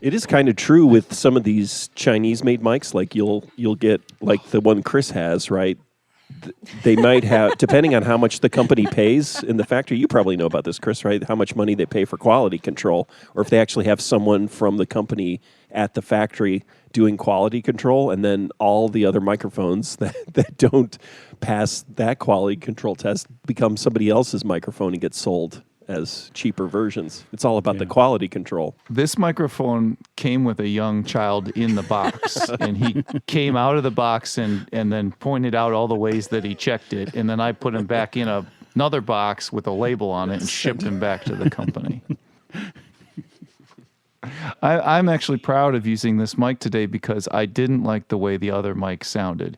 It is kind of true with some of these Chinese-made mics. Like you'll get like the one Chris has, right? They might have, depending on how much the company pays in the factory. You probably know about this, Chris, right? How much money they pay for quality control, or if they actually have someone from the company at the factory doing quality control, and then all the other microphones that don't pass that quality control test become somebody else's microphone and get sold as cheaper versions. It's all about the quality control. This microphone came with a young child in the box, and he came out of the box and then pointed out all the ways that he checked it, and then I put him back in another box with a label on it and shipped him back to the company. I'm actually proud of using this mic today because I didn't like the way the other mic sounded.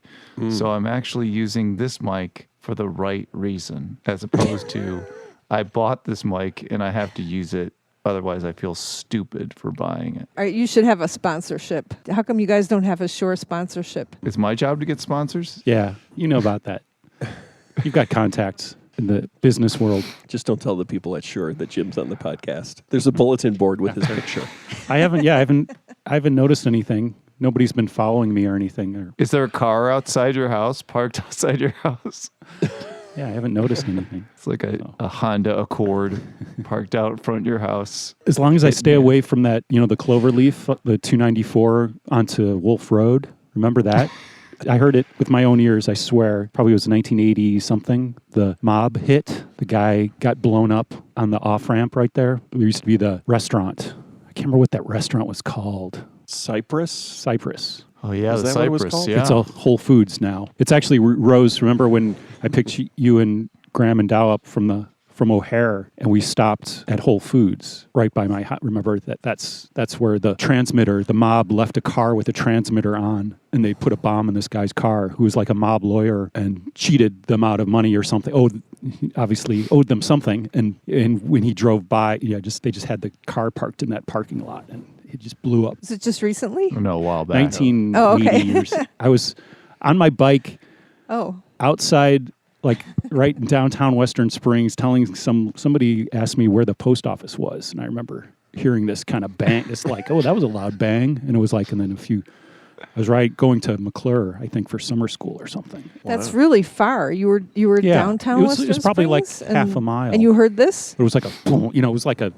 So I'm actually using this mic for the right reason, as opposed to I bought this mic and I have to use it. Otherwise, I feel stupid for buying it. All right, you should have a sponsorship. How come you guys don't have a Shure sponsorship? It's my job to get sponsors? Yeah, you know about that. You've got contacts in the business world. Just don't tell the people at Shure that Jim's on the podcast. There's a bulletin board with his picture. I haven't noticed anything. Nobody's been following me or anything. Is there a car outside your house, parked outside your house? Yeah, I haven't noticed anything. It's like a Honda Accord parked out in front of your house. As long as I stay away from that, the Cloverleaf, the 294 onto Wolf Road. Remember that? I heard it with my own ears, I swear. Probably was 1980 something. The mob hit. The guy got blown up on the off-ramp right there. There used to be the restaurant. I can't remember what that restaurant was called. Cypress. Oh, yeah, Is the that what it was Cypress, called? yeah. It's a Whole Foods now. It's actually Rose. Remember when I picked you and Graham and Dow up from O'Hare, and we stopped at Whole Foods right by my house. Remember that's where the mob left a car with a transmitter on, and they put a bomb in this guy's car who was like a mob lawyer and cheated them out of money or something. Obviously owed them something, and when he drove by, they just had the car parked in that parking lot, and it just blew up. Is it just recently? No, a while back. 1980 years. I was on my bike outside, like right in downtown Western Springs, telling somebody asked me where the post office was, and I remember hearing this kind of bang. It's like, oh, that was a loud bang, and it was like, and then I was going to McClure, I think, for summer school or something. That's really far. You were downtown Western Springs? It was probably like half a mile. And you heard this? It was like a boom, it was like a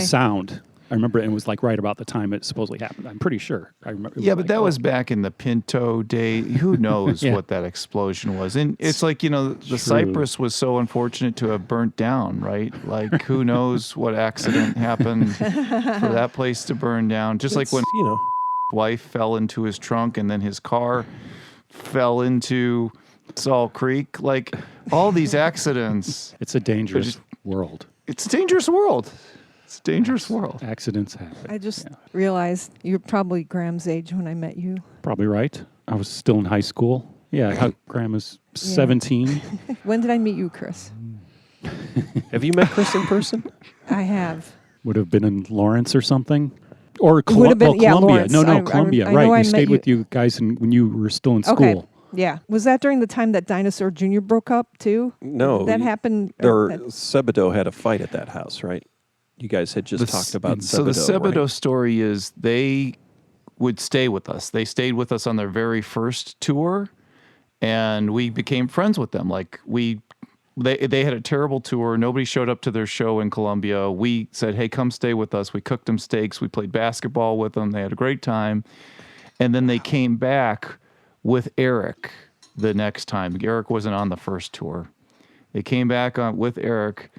sound. I remember it was like right about the time it supposedly happened. I'm pretty sure. I remember. Yeah, but that was back in the Pinto day. Who knows what that explosion was? And it's like, the Cypress was so unfortunate to have burnt down, right? Like, who knows what accident happened for that place to burn down? Just like when wife fell into his trunk and then his car fell into Salt Creek. Like, all these accidents. It's a dangerous world. It's a dangerous world. It's a dangerous world. Accidents happen. I just realized you're probably Graham's age when I met you. Probably right. I was still in high school. Yeah, Graham was 17. When did I meet you, Chris? Have you met Chris in person? I have. Would have been in Lawrence or something. Or Columbia. Lawrence. No, Columbia. I We stayed with you guys when you were still in school. Okay. Yeah. Was that during the time that Dinosaur Jr. broke up, too? No. That happened? Sebadoh had a fight at that house, right? You guys had just talked about Sebadoh. So the Sebadoh right? story is they would stay with us. They stayed with us on their very first tour, and we became friends with them. Like they had a terrible tour. Nobody showed up to their show in Columbia. We said, hey, come stay with us. We cooked them steaks. We played basketball with them. They had a great time. And then they came back with Eric the next time. Eric wasn't on the first tour. They came back with Eric,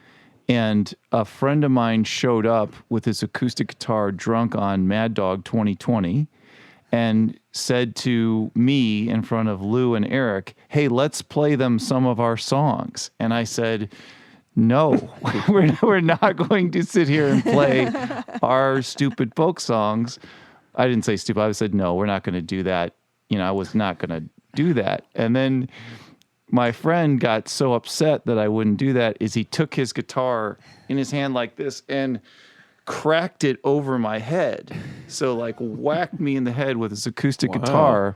and a friend of mine showed up with his acoustic guitar drunk on Mad Dog 2020 and said to me in front of Lou and Eric, hey, let's play them some of our songs. And I said, no, we're not going to sit here and play our stupid folk songs. I didn't say stupid. I said, no, we're not going to do that. I was not going to do that. And then my friend got so upset that I wouldn't do that is he took his guitar in his hand like this and cracked it over my head. So like whacked me in the head with his acoustic guitar.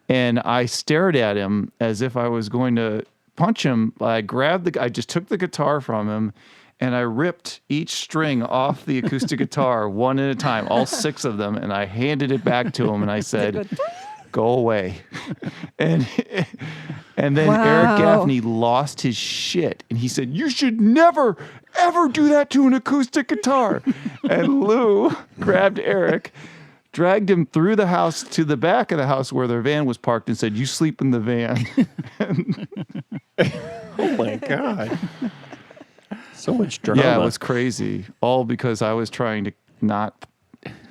And I stared at him as if I was going to punch him. I just took the guitar from him and I ripped each string off the acoustic guitar one at a time, all 6 of them, and I handed it back to him, and I said, "Go away." and then Eric Gaffney lost his shit, and he said, "You should never, ever do that to an acoustic guitar." And Lou grabbed Eric, dragged him through the house to the back of the house where their van was parked, and said, "You sleep in the van." Oh my God. So much drama. Yeah, it was crazy. All because I was trying to not...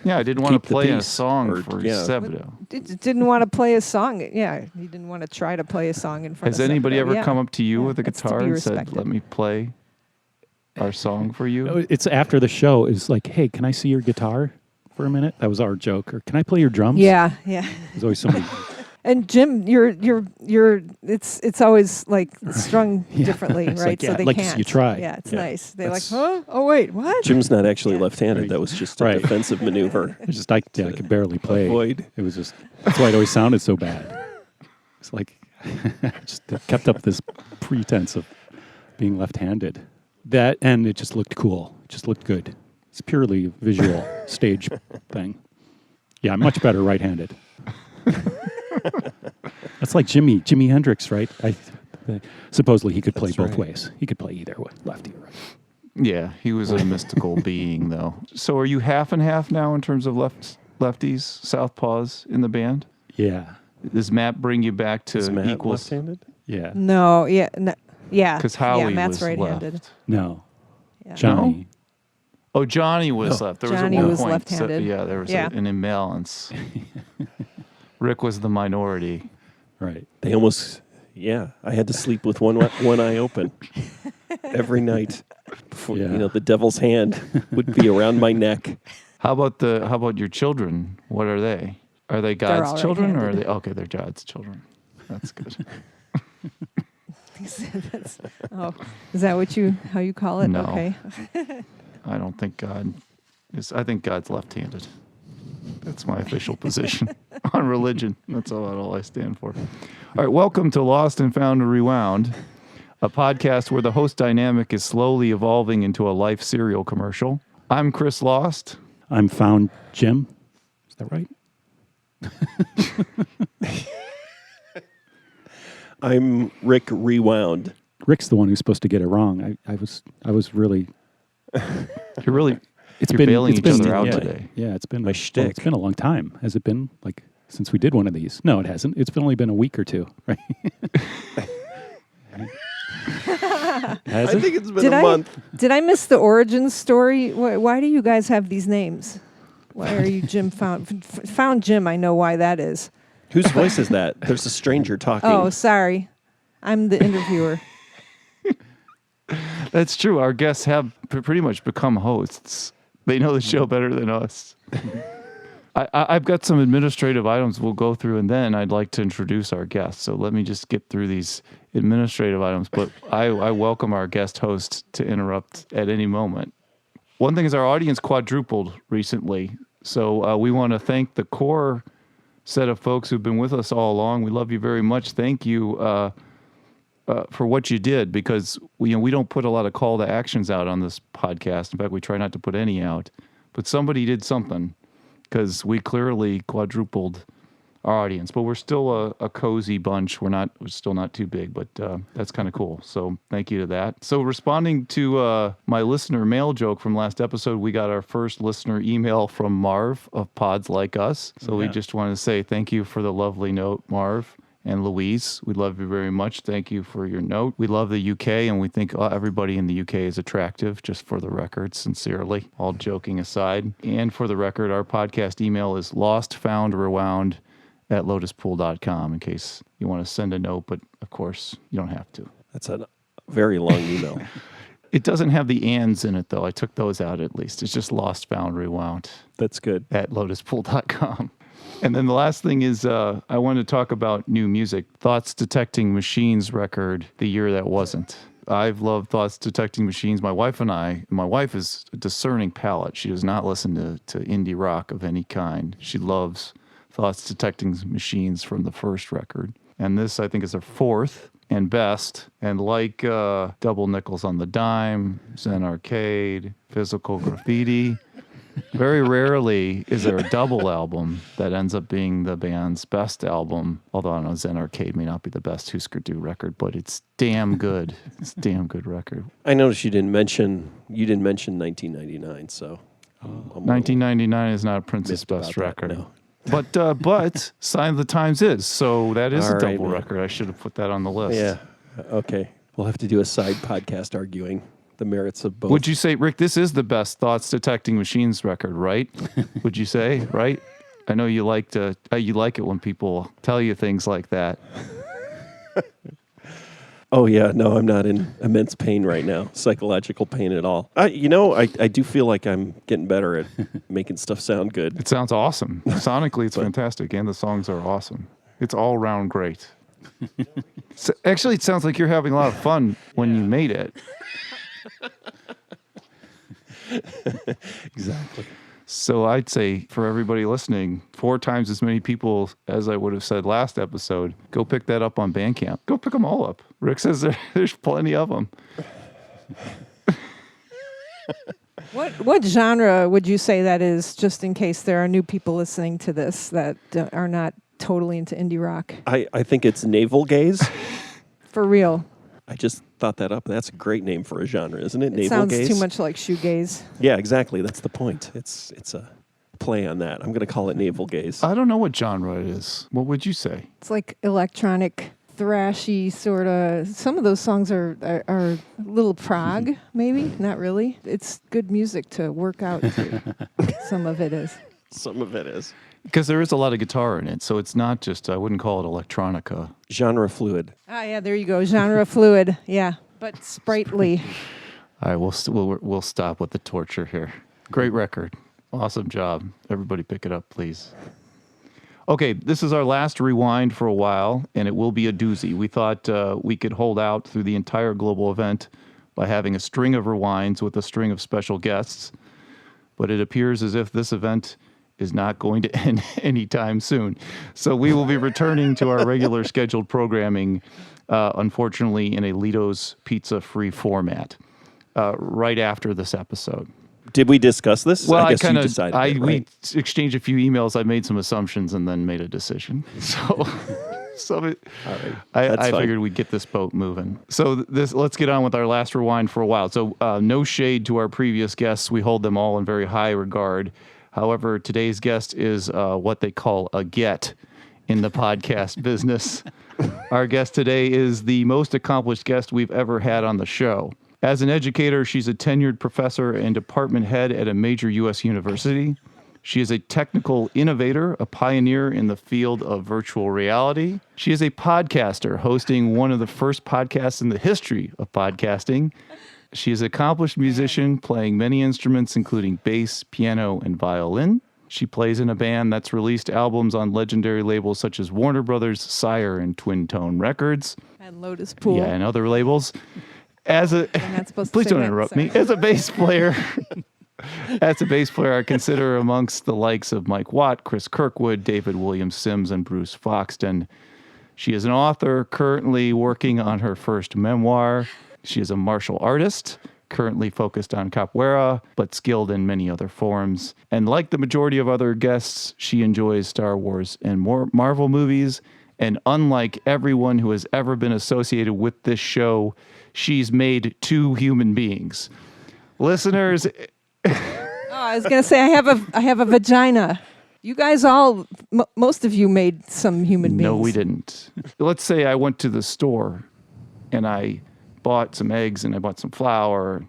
Yeah, I didn't want Keep to the play a peace, song or- for yeah. Sebadoh. Didn't want to play a song. Yeah, he didn't want to try to play a song in front Has of anybody Sebadoh. ever Yeah. come up to you with a that's to guitar be and said, respected. "Let me play our song for you"? No, it's after the show. Is like, hey, can I see your guitar for a minute? That was our joke. Or can I play your drums? Yeah. There's always somebody. And Jim, it's always like strung differently, It's right? like, So yeah, they like, can't. you try. Yeah, it's Yeah. nice. They're like, That's- huh? Oh wait, what? Jim's not actually Yeah. left-handed. That was just a Right. defensive maneuver. It's just I could barely play. Avoid. It was just that's why it always sounded so bad. It's like just kept up this pretense of being left-handed. That and it just looked cool. It just looked good. It's purely a visual stage thing. Yeah, I'm much better right-handed. That's like Jimi Hendrix, right? Supposedly he could play That's both right. ways. He could play either way, lefty or right. Yeah, he was a mystical being, though. So are you half and half now in terms of lefties, southpaws in the band? Yeah, Does Matt bring you back to Is Matt equals? left-handed? yeah. No, yeah. Because Howie Matt's was right-handed. left. No, Yeah. Johnny. Oh, Johnny was left. There Johnny was at one was point, left-handed. yeah, there was Yeah. an imbalance. Rick was the minority. Right. They almost, yeah. I had to sleep with one eye open every night. Before, Yeah. the devil's hand would be around my neck. How about your children? What are they? Are they God's all children, or are right-handed. they? Okay, they're God's children. That's good. Is that how you call it? No. Okay. I don't think God is. I think God's left-handed. That's my official position on religion. That's all I stand for. All right, welcome to Lost and Found and Rewound, a podcast where the host dynamic is slowly evolving into a life cereal commercial. I'm Chris Lost. I'm found Jim. Is that right? I'm Rick Rewound. Rick's the one who's supposed to get it wrong. I was really. You're really It's you're been bailing it's each been, other out yeah, today. Yeah, it's been My shtick. It's been a long time. Has it been like since we did one of these? No, it hasn't. It's only been a week or two, right? Has I it? think it's been a month. Did I miss the origin story? Why do you guys have these names? Why are you Jim found Jim? I know why that is. Whose voice is that? There's a stranger talking. Oh, sorry. I'm the interviewer. That's true. Our guests have pretty much become hosts. They know the show better than us. I've got some administrative items we'll go through, and then I'd like to introduce our guests. So let me just get through these administrative items. But I welcome our guest host to interrupt at any moment. One thing is our audience quadrupled recently. So we want to thank the core set of folks who've been with us all along. We love you very much. Thank you for what you did, because we don't put a lot of call to actions out on this podcast. In fact, we try not to put any out. But somebody did something, because we clearly quadrupled our audience. But we're still a cozy bunch. We're still not too big, but that's kind of cool. So thank you to that. So responding to my listener mail joke from last episode, we got our first listener email from Marv of Pods Like Us. So we just want to say thank you for the lovely note, Marv. And Louise, we love you very much. Thank you for your note. We love the UK, and we think everybody in the UK is attractive, just for the record, sincerely, all joking aside. And for the record, our podcast email is lostfoundrewound@lotuspool.com in case you want to send a note, but of course, you don't have to. That's a very long email. It doesn't have the ands in it, though. I took those out at least. It's just lostfoundrewound That's good. @lotuspool.com. And then the last thing is I want to talk about new music. Thoughts Detecting Machines record, The Year That Wasn't. I've loved Thoughts Detecting Machines. My wife is a discerning palate. She does not listen to indie rock of any kind. She loves Thoughts Detecting Machines from the first record. And this, I think, is their fourth. and best. And like Double Nickels on the Dime, Zen Arcade, Physical Graffiti, very rarely is there a double album that ends up being the band's best album. Although I know Zen Arcade may not be the best Husker Du record, but it's damn good. It's a damn good record. I noticed you didn't mention 1999, so. I'm a little 1999 is not a Prince's missed best about that, record. no. But Sign of the Times is. So that is All a right, double man. record. I should have put that on the list. Yeah. Okay. We'll have to do a side podcast arguing the merits of both. Would you say, Rick, this is the best Thoughts Detecting Machines record, right? Would you say, right? I know you like it when people tell you things like that. Oh, yeah. No, I'm not in immense pain right now. Psychological pain at all. I do feel like I'm getting better at making stuff sound good. It sounds awesome. Sonically, it's fantastic, and the songs are awesome. It's all round great. So, actually, it sounds like you're having a lot of fun when you made it. Exactly. So I'd say for everybody listening, 4 times as many people as I would have said last episode, go pick that up on Bandcamp. Go pick them all up. Rick says there's plenty of them. What genre would you say that is, just in case there are new people listening to this that are not totally into indie rock? I think it's navel gaze. For real. I just thought that up. That's a great name for a genre, isn't it? It Navel sounds gaze. too much like shoegaze. Yeah, exactly. That's the point. It's a play on that. I'm going to call it navel gaze. I don't know what genre it is. What would you say? It's like electronic, thrashy sort of. Some of those songs are a little prog, maybe. Not really. It's good music to work out to. Some of it is. Some of it is. Because there is a lot of guitar in it, so it's not just, I wouldn't call it electronica. Genre fluid. Ah, yeah, there you go. Genre fluid. Yeah, but sprightly. All right, we'll stop with the torture here. Great record. Awesome job. Everybody pick it up, please. Okay, this is our last rewind for a while, and it will be a doozy. We thought we could hold out through the entire global event by having a string of rewinds with a string of special guests, but it appears as if this event is not going to end anytime soon. So we will be returning to our regular scheduled programming, unfortunately, in a Lito's Pizza-free format right after this episode. Did we discuss this? Well, I guess kind you of. decided. Right? We exchanged a few emails. I made some assumptions and then made a decision. So, I fine. figured we'd get this boat moving. So let's get on with our last rewind for a while. So no shade to our previous guests. We hold them all in very high regard. However, today's guest is what they call a get in the podcast business. Our guest today is the most accomplished guest we've ever had on the show. As an educator, she's a tenured professor and department head at a major U.S. university. She is a technical innovator, a pioneer in the field of virtual reality. She is a podcaster, hosting one of the first podcasts in the history of podcasting. She is an accomplished musician, playing many instruments, including bass, piano, and violin. She plays in a band that's released albums on legendary labels such as Warner Brothers, Sire, and Twin Tone Records. And Lotus Pool. Yeah, and other labels. Please don't interrupt me. As a bass player, I consider her amongst the likes of Mike Watt, Chris Kirkwood, David William Sims, and Bruce Foxton. She is an author, currently working on her first memoir. She is a martial artist, currently focused on capoeira, but skilled in many other forms. And like the majority of other guests, she enjoys Star Wars and more Marvel movies. And unlike everyone who has ever been associated with this show, she's made 2 human beings. Listeners. I was gonna say I have a vagina. You guys all, most of you made some human beings. No, we didn't. Let's say I went to the store and I bought some eggs and I bought some flour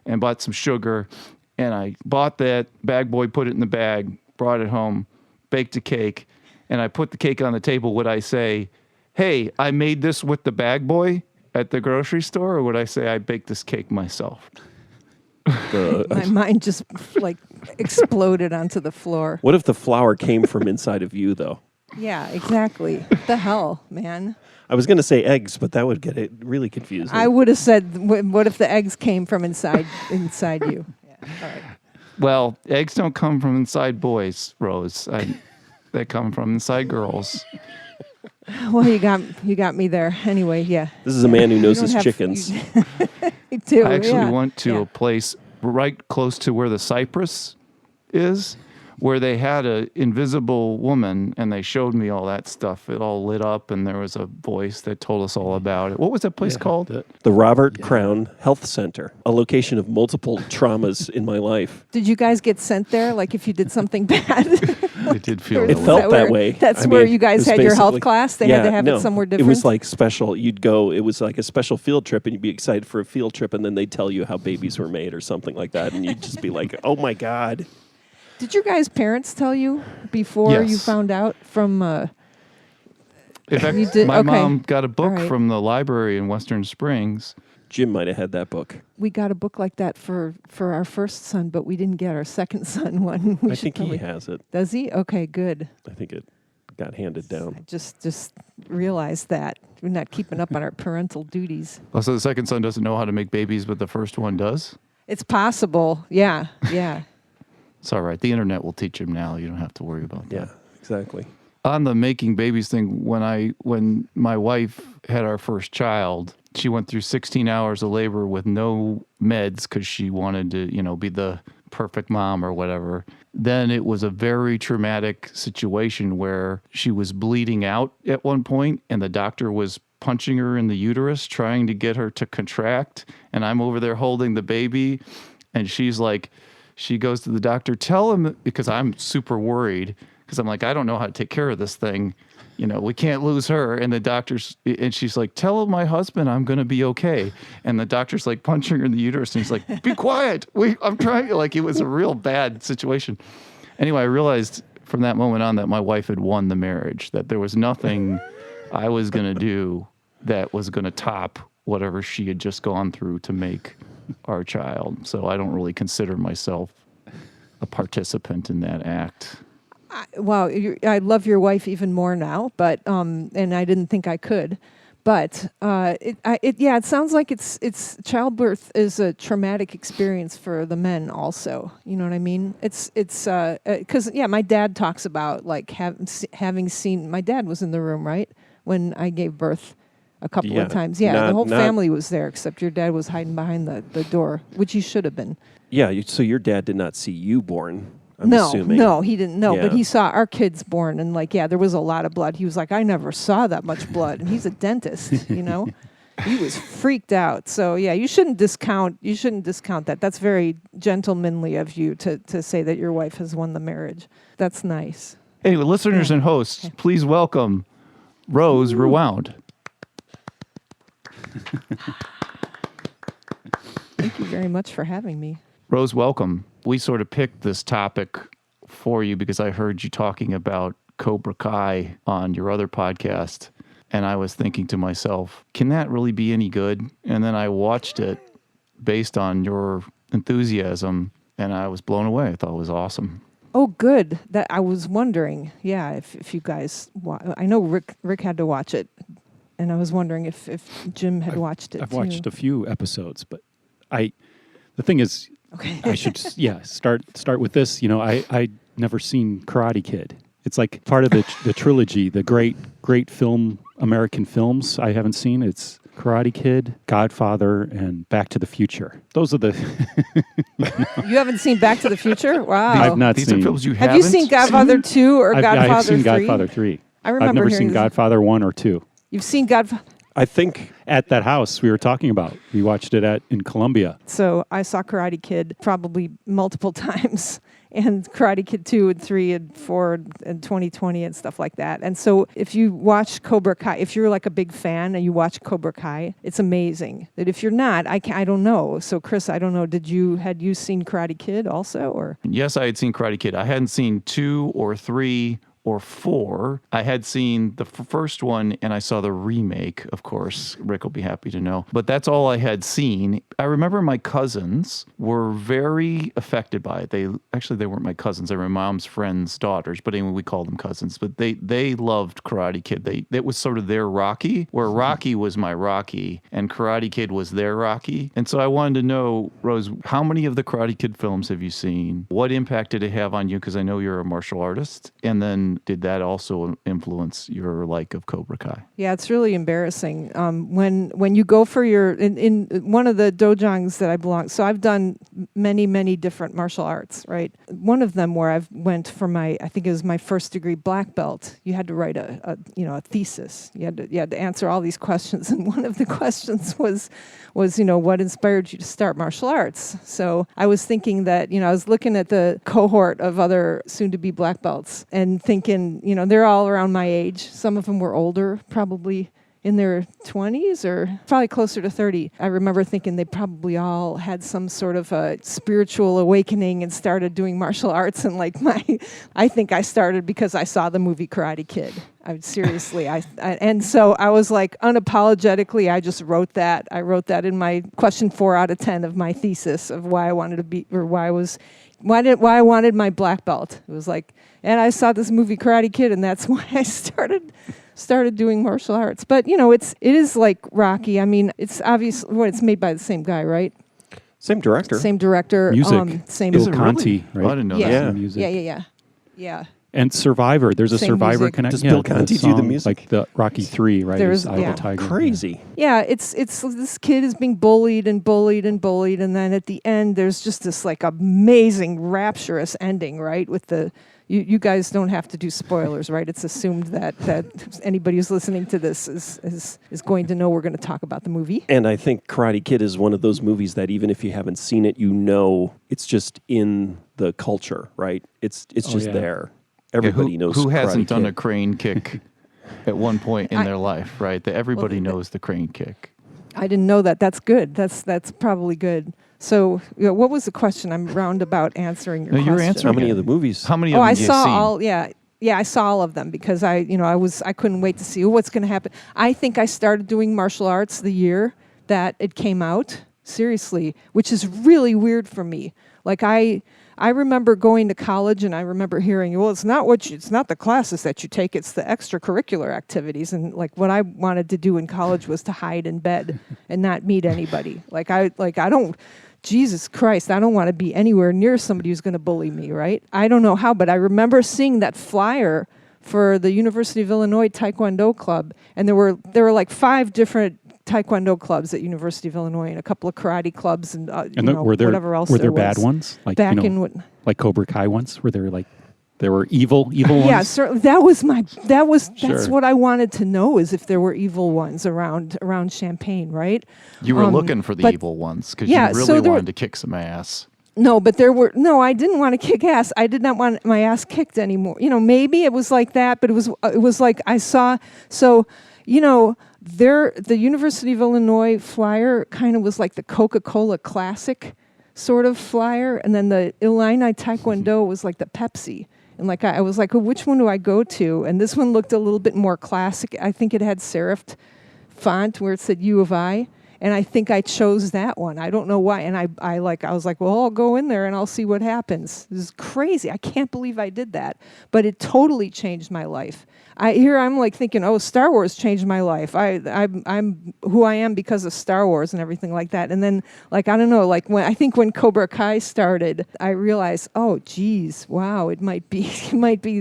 and bought some sugar and I bought that bag boy, put it in the bag, brought it home, baked a cake, and I put the cake on the table. Would I say, hey, I made this with the bag boy at the grocery store, or would I say I baked this cake myself? My mind just like exploded onto the floor. What if the flour came from inside of you, though? Yeah, exactly. What the hell, man? I was going to say eggs, but that would get it really confusing. I would have said, what if the eggs came from inside you? Yeah. All right. Well, eggs don't come from inside boys, Rose. They come from inside girls. Well, you got me there. Anyway, yeah. This is a man who knows You don't his have- chickens. You do. I actually yeah. went to Yeah. a place right close to where the cypress is, where they had a invisible woman, and they showed me all that stuff. It all lit up, and there was a voice that told us all about it. What was that place called? The Robert Crown Health Center, a location of multiple traumas in my life. Did you guys get sent there? Like if you did something bad? It did feel Or It is that felt way. that that where- way. that's I where mean, you guys it was had your health basically- class? They had to have it somewhere It was different? like special. You'd go, it was like a special field trip, and you'd be excited for a field trip, and then they'd tell you how babies were made or something like that, and you'd just be like, oh my God. Did your guys' parents tell you before you Yes. found out from? In fact, You did- my okay. mom got a book All right. from the library in Western Springs. Jim might have had that book. We got a book like that for our first son, but we didn't get our second son one. We I should think probably- he has it. Does he? Okay, good. I think it got handed I down. just realized that we're not keeping up on our parental duties. Also, the second son doesn't know how to make babies, but the first one does. It's possible. Yeah, yeah. It's all right. The internet will teach him now. You don't have to worry about that. Yeah, exactly. On the making babies thing, when my wife had our first child, she went through 16 hours of labor with no meds because she wanted to, be the perfect mom or whatever. Then it was a very traumatic situation where she was bleeding out at one point, and the doctor was punching her in the uterus, trying to get her to contract. And I'm over there holding the baby, and she's like, she goes to the doctor, tell him, because I'm super worried, because I'm like, I don't know how to take care of this thing. We can't lose her. And the doctor's, and she's like, tell my husband I'm going to be okay. And the doctor's like punching her in the uterus. And he's like, be quiet. I'm trying. Like, it was a real bad situation. Anyway, I realized from that moment on that my wife had won the marriage, that there was nothing I was going to do that was going to top whatever she had just gone through to make our child. So I don't really consider myself a participant in that act. Wow, I love your wife even more now, but and I didn't think I could, but it sounds like it's childbirth is a traumatic experience for the men also. You know what I mean? It's because my dad talks about like having seen. My dad was in the room, right, when I gave birth a couple Yeah, of times. Yeah, the whole not- family was there except your dad was hiding behind the door, which he should have been. Yeah, so your dad did not see you born, I'm assuming. No, he didn't know, but Yeah. he saw our kids born, and there was a lot of blood. He was like, I never saw that much blood, and he's a dentist, He was freaked out. So yeah, you shouldn't discount that. That's very gentlemanly of you to say that your wife has won the marriage. That's nice. Anyway, listeners and hosts, please welcome Rose Rewound. Thank you very much for having me. Rose, welcome. We sort of picked this topic for you because I heard you talking about Cobra Kai on your other podcast, and I was thinking to myself, can that really be any good? And then I watched it based on your enthusiasm, and I was blown away. I thought it was awesome. Oh, good. That I was wondering. Yeah, if you guys, I know Rick had to watch it, and I was wondering if Jim had watched it. I've too. watched a few episodes, but the thing is, Okay. I should start with this. I'd never seen Karate Kid. It's like part of the trilogy, the great film, American films I haven't seen. It's Karate Kid, Godfather, and Back to the Future. Those are the. You haven't seen Back to the Future? Wow. I've not These seen. are films you Have haven't you seen Godfather 2 or Godfather I've seen 3? Godfather 3. I remember I've never hearing seen this. Godfather 1 or 2. You've seen Godfather. I think At that house we were talking about, we watched it in Columbia. So I saw Karate Kid probably multiple times, and Karate Kid 2 and 3 and 4 and 2020 and stuff like that. And so if you watch Cobra Kai, if you're like a big fan and you watch Cobra Kai, it's amazing. That if you're not, I don't know. So Chris, I don't know. Had you seen Karate Kid also, or? Yes, I had seen Karate Kid. I hadn't seen 2 or 3 or 4. I had seen the first one, and I saw the remake, of course. Rick will be happy to know. But that's all I had seen. I remember my cousins were very affected by it. They weren't my cousins. They were my mom's friends' daughters. But anyway, we called them cousins. But they loved Karate Kid. It was sort of their Rocky, where Rocky was my Rocky, and Karate Kid was their Rocky. And so I wanted to know, Rose, how many of the Karate Kid films have you seen? What impact did it have on you? Because I know you're a martial artist. And then and did that also influence your like of Cobra Kai? Yeah, it's really embarrassing. When you go for in one of the dojongs that I belong, so I've done many different martial arts, right? One of them where I went for I think it was my first degree black belt. You had to write a thesis. You had to answer all these questions, and one of the questions was what inspired you to start martial arts? So I was thinking that I was looking at the cohort of other soon-to-be black belts and thinking they're all around my age. Some of them were older, probably in their 20s or probably closer to 30. I remember thinking they probably all had some sort of a spiritual awakening and started doing martial arts. And I think I started because I saw the movie Karate Kid. And so I was like, unapologetically, I just wrote that. I wrote that in my question 4 out of 10 of my thesis of why I wanted to be, or why I wanted my black belt. It was like, and I saw this movie Karate Kid, and that's why I started doing martial arts. But it is like Rocky. I mean, it's obvious it's made by the same guy, right? Same director. Same director. Music. Same. Bill Conti, right? Oh, I didn't know Yeah. that. Same music. Yeah. And Survivor. There's a Same Survivor music. connection. Does Bill Conti do the music? Like the Rocky 3, right? There's- Is Eye of yeah. the Tiger. Crazy. Yeah, it's this kid is being bullied, and then at the end there's just this like amazing rapturous ending, right? With the you guys don't have to do spoilers, right? It's assumed that anybody who's listening to this is going to know we're going to talk about the movie. And I think Karate Kid is one of those movies that even if you haven't seen it, it's just in the culture, right? It's just yeah. there. Everybody knows who hasn't Karate done Kid. a crane kick at one point in their life, right? Everybody knows the crane kick. I didn't know that. That's good. That's probably good. So, what was the question? I'm roundabout answering your No, question. you're answering How many it. of the movies? How many Oh, of them I have you saw seen? all. Yeah, I saw all of them because I couldn't wait to see what's going to happen. I think I started doing martial arts the year that it came out. Seriously, which is really weird for me. Like I remember going to college and I remember hearing, well, it's not the classes that you take, it's the extracurricular activities. And like what I wanted to do in college was to hide in bed and not meet anybody. Jesus Christ, I don't want to be anywhere near somebody who's going to bully me, right? I don't know how, but I remember seeing that flyer for the University of Illinois Taekwondo Club, and there were like 5 different Taekwondo clubs at University of Illinois and a couple of karate clubs and were there whatever else were there there bad was. ones? Like Back in what? like Cobra Kai ones? Were there were evil ones? Yeah, certainly. That's Sure. what I wanted to know, is if there were evil ones around Champaign, right? You were looking for the but- evil ones because Yeah, you so really there- wanted to kick some ass. No, but I didn't want to kick ass. I did not want my ass kicked anymore. Maybe it was like that, but it was like I saw. So, the University of Illinois flyer kind of was like the Coca-Cola Classic sort of flyer, and then the Illini Taekwondo was like the Pepsi. And like I was like, well, which one do I go to? And this one looked a little bit more classic. I think it had serifed font where it said U of I. And I think I chose that one. I don't know why. And I was like, well, I'll go in there and I'll see what happens. This is crazy. I can't believe I did that. But it totally changed my life. I'm like thinking, oh, Star Wars changed my life. I'm who I am because of Star Wars and everything like that. And then, like, I don't know, like when Cobra Kai started, I realized, oh, geez, wow, it might be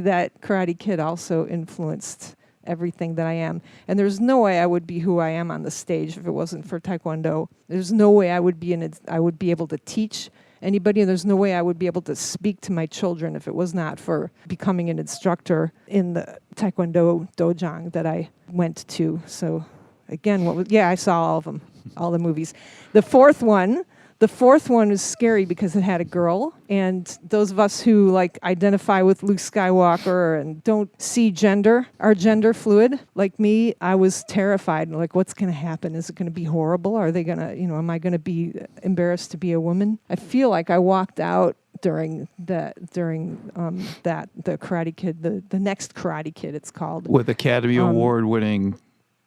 that Karate Kid also influenced everything that I am. And there's no way I would be who I am on the stage if it wasn't for Taekwondo. There's no way I would be able to teach anybody, and there's no way I would be able to speak to my children if it was not for becoming an instructor in the Taekwondo dojang that I went to. So again, I saw all of them, all the movies. The fourth one was scary because it had a girl, and those of us who like identify with Luke Skywalker and don't see are gender fluid, like me, I was terrified. Like, what's going to happen? Is it going to be horrible? Are they going to, am I going to be embarrassed to be a woman? I feel like I walked out during the Karate Kid, the next Karate Kid, it's called. With Academy Award winning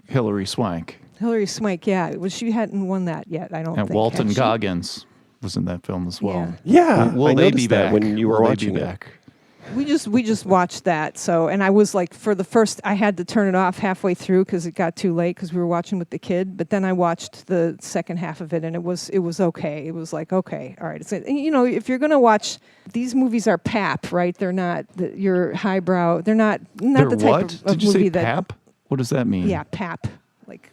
Hilary Swank. Hilary Swank, yeah. Well, she hadn't won that yet, I don't And think. Walton Had she? Goggins was in that film as well. Yeah, Will I they noticed be that back when you were Will watching they be it. back? We just watched that. So, and I was like, for the first, I had to turn it off halfway through because it got too late because we were watching with the kid. But then I watched the second half of it, and it was okay. It was like, okay, all right. It's, you know, if you're gonna watch these movies, are pap, right? They're not your highbrow. They're not They're the type what? of Did you movie say that. pap? What does that mean? Yeah, pap, like.